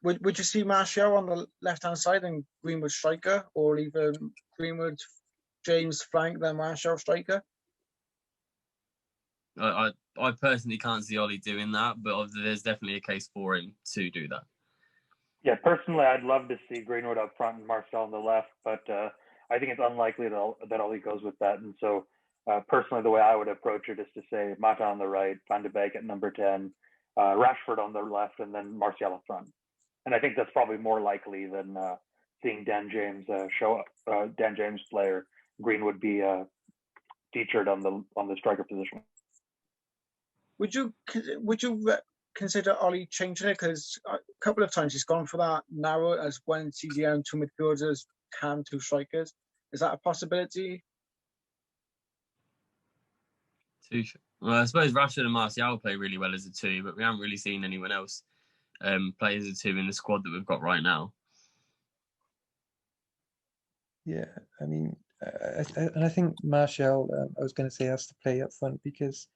would you see Martial on the left-hand side and Greenwood striker, or even Greenwood, James flank, then Martial striker? I personally can't see Ollie doing that, but there's definitely a case for him to do that. Yeah, personally, I'd love to see Greenwood up front and Martial on the left, but I think it's unlikely that Ollie goes with that. And so, personally, the way I would approach it is to say Mata on the right, Van de Beek at number 10, Rashford on the left, and then Martial up front. And I think that's probably more likely than seeing Dan James Dan James play, or Greenwood be featured on the striker position. Would you consider Ollie changing it? Because a couple of times he's gone for that narrow as one CDM, 2 midfielders, 2 strikers. Is that a possibility? Well, I suppose Rashford and Martial play really well as a 2, but we haven't really seen anyone else play as a 2 in the squad that we've got right now. Yeah, I mean, and I think Martial, I was going to say, has to play up front because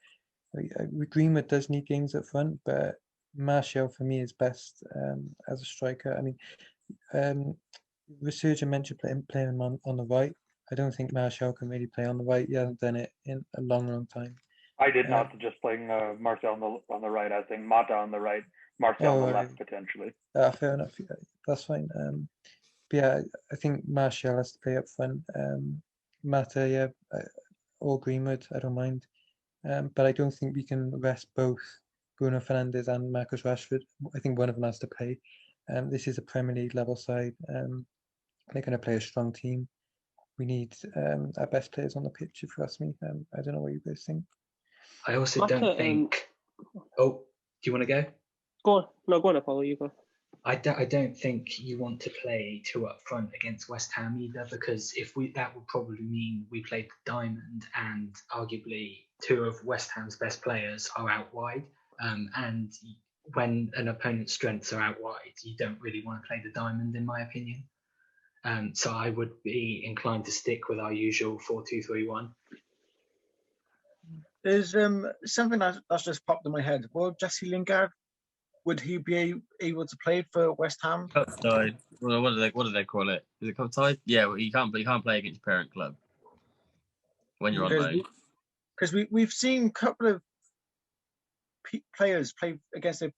Greenwood does need games up front, but Martial for me is best as a striker. I mean, Resurgent mentioned playing him on the right. I don't think Martial can really play on the right. He hasn't done it in a long, long time. I did not suggest playing Martial on the right. I think Mata on the right, Martial on the left potentially. Fair enough. Yeah, that's fine. But yeah, I think Martial has to play up front. Mata, yeah, or Greenwood, I don't mind. But I don't think we can rest both Bruno Fernandes and Marcus Rashford. I think one of them has to play. This is a Premier League level side. They're going to play a strong team. We need our best players on the pitch, if you ask me. I don't know what you guys think. I also don't think. Oh, do you want to go? Go on. No, go on, Apollo. You go. I don't think you want to play two up front against West Ham either, because that would probably mean we played the diamond, and arguably two of West Ham's best players are out wide. And when an opponent's strengths are out wide, you don't really want to play the diamond, in my opinion. So I would be inclined to stick with our usual 4-2-3-1. There's something that's just popped in my head. Well, Jesse Lingard, would he be able to play for West Ham? Cup tied. Well, what do they call it? Is it cup tied? Yeah, well, you can't play against your parent club when you're on loan. Because we've seen a couple of players play against their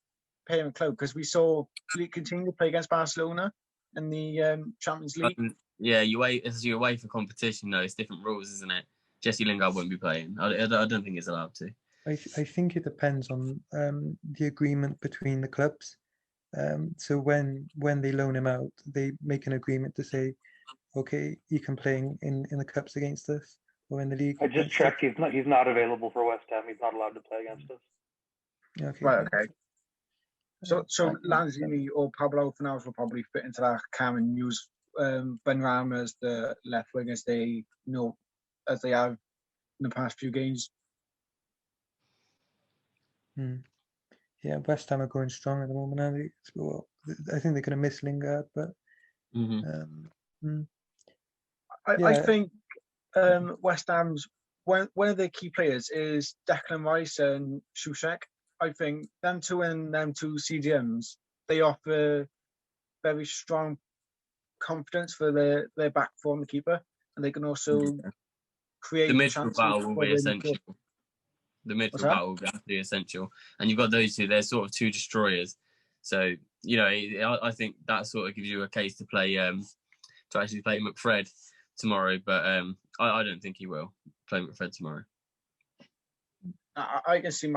parent club. Because we saw continue to play against Barcelona in the Champions League. Yeah, as you're away for competition, though, it's different rules, isn't it? Jesse Lingard won't be playing. I don't think he's allowed to. I think it depends on the agreement between the clubs. So when they loan him out, they make an agreement to say, okay, you can play in the cups against us or in the league. I just checked. He's not available for West Ham. He's not allowed to play against us. Okay. Right. Okay. So Lanzini or Pablo Fornals will probably fit into that. Cam and use Ben Rama as the left wing as they have in the past few games. Yeah, West Ham are going strong at the moment, aren't they? Well, I think they're going to miss Lingard, but I think West Ham's one of their key players is Declan Rice and Soucek. I think them two CDMs, they offer very strong confidence for their back four and the keeper, and they can also create the midfield battle will be essential. The midfield battle will be essential, and you've got those two. They're sort of two destroyers. So I think that sort of gives you a case to play to actually play McFred tomorrow. But I don't think he will play McFred tomorrow. I can see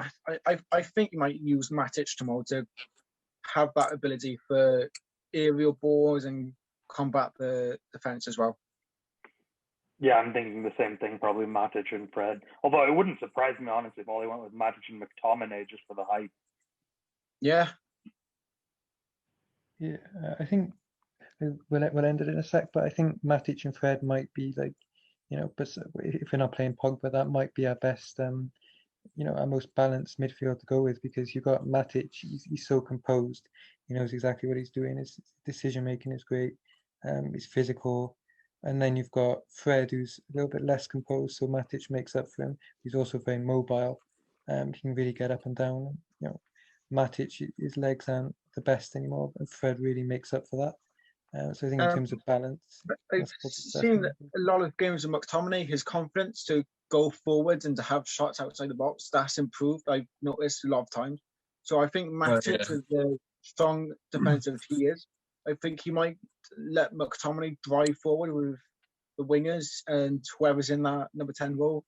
I think he might use Matic tomorrow to have that ability for aerial balls and combat the defense as well. Yeah, I'm thinking the same thing, probably Matic and Fred. Although it wouldn't surprise me, honestly, if all they went with Matic and McTominay just for the hype. Yeah. Yeah, I think we'll end it in a sec, but I think Matic and Fred might be but if we're not playing Pogba, that might be our best, our most balanced midfield to go with, because you've got Matic, he's so composed, he knows exactly what he's doing, his decision making is great, he's physical. And then you've got Fred, who's a little bit less composed, so Matic makes up for him. He's also very mobile. He can really get up and down. Matic, his legs aren't the best anymore, and Fred really makes up for that. So I think in terms of balance, I've seen a lot of games of McTominay, his confidence to go forwards and to have shots outside the box, that's improved. I've noticed a lot of times. So I think Matic, with the strong defensive he is, I think he might let McTominay drive forward with the wingers, and whoever's in that number 10 role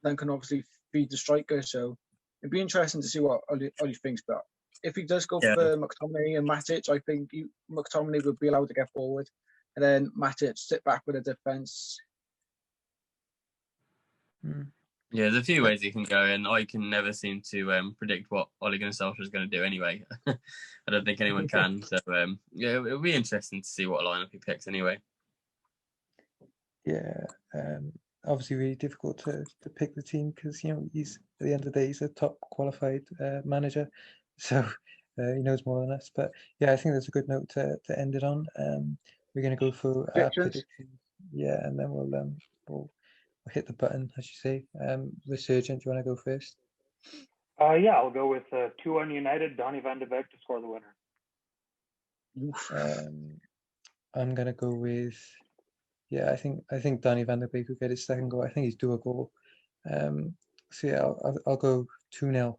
then can obviously feed the striker. So it'd be interesting to see what Ollie thinks. But if he does go for McTominay and Matic, I think McTominay would be allowed to get forward, and then Matic sit back with a defence. Yeah, there's a few ways he can go, and I can never seem to predict what Ole Gunnar Solskjaer is going to do anyway. I don't think anyone can. So, it'll be interesting to see what lineup he picks anyway. Yeah, obviously really difficult to pick the team because, he's, at the end of the day, he's a top qualified manager. So he knows more than us. But yeah, I think that's a good note to end it on. We're going to go through our predictions. yeah, and then we'll hit the button, as you say. Resurgent, do you want to go first? Yeah, I'll go with 2-1 United, Donny van de Beek to score the winner. I'm gonna go with, yeah, I think Donny van der Beek will get his second goal. I think he's due a goal. So yeah, I'll go 2-0.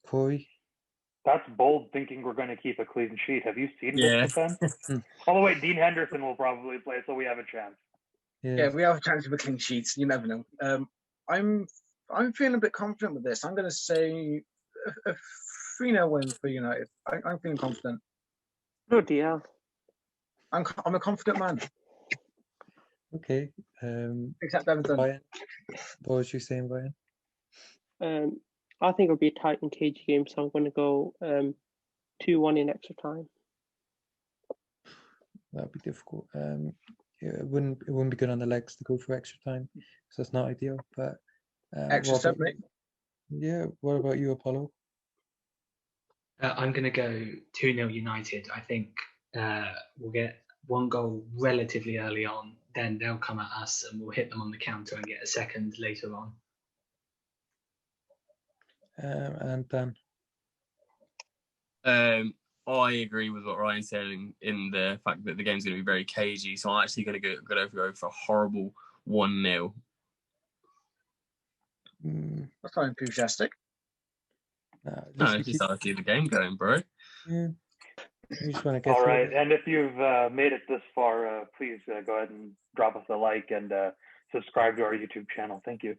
Corey. That's bold thinking we're going to keep a clean sheet. Have you seen Yeah. this defense? Although wait, Dean Henderson will probably play, so we have a chance. Yeah, we have a chance of a clean sheet. You never know. I'm feeling a bit confident with this. I'm going to say a 3-0 win for United. I'm feeling confident. Bloody hell. I'm a confident man. Okay. Except Everton. Brian, what was you saying, Brian? I think it'll be a tight and cagey game, so I'm going to go 2-1 in extra time. That'd be difficult. Yeah, it wouldn't be good on the legs to go for extra time, so it's not ideal. But Extra sub, mate. Yeah. What about you, Apollo? I'm going to go 2-0 United. I think we'll get one goal relatively early on, then they'll come at us and we'll hit them on the counter and get a second later on. And Dan? I agree with what Ryan said in the fact that the game's going to be very cagey. So I'm actually going to go for a horrible 1-0. That's not enthusiastic. No, it's just how I see the game going, bro. Yeah. You just want to get All through right, it. and if you've made it this far, please go ahead and drop us a like and subscribe to our YouTube channel. Thank you.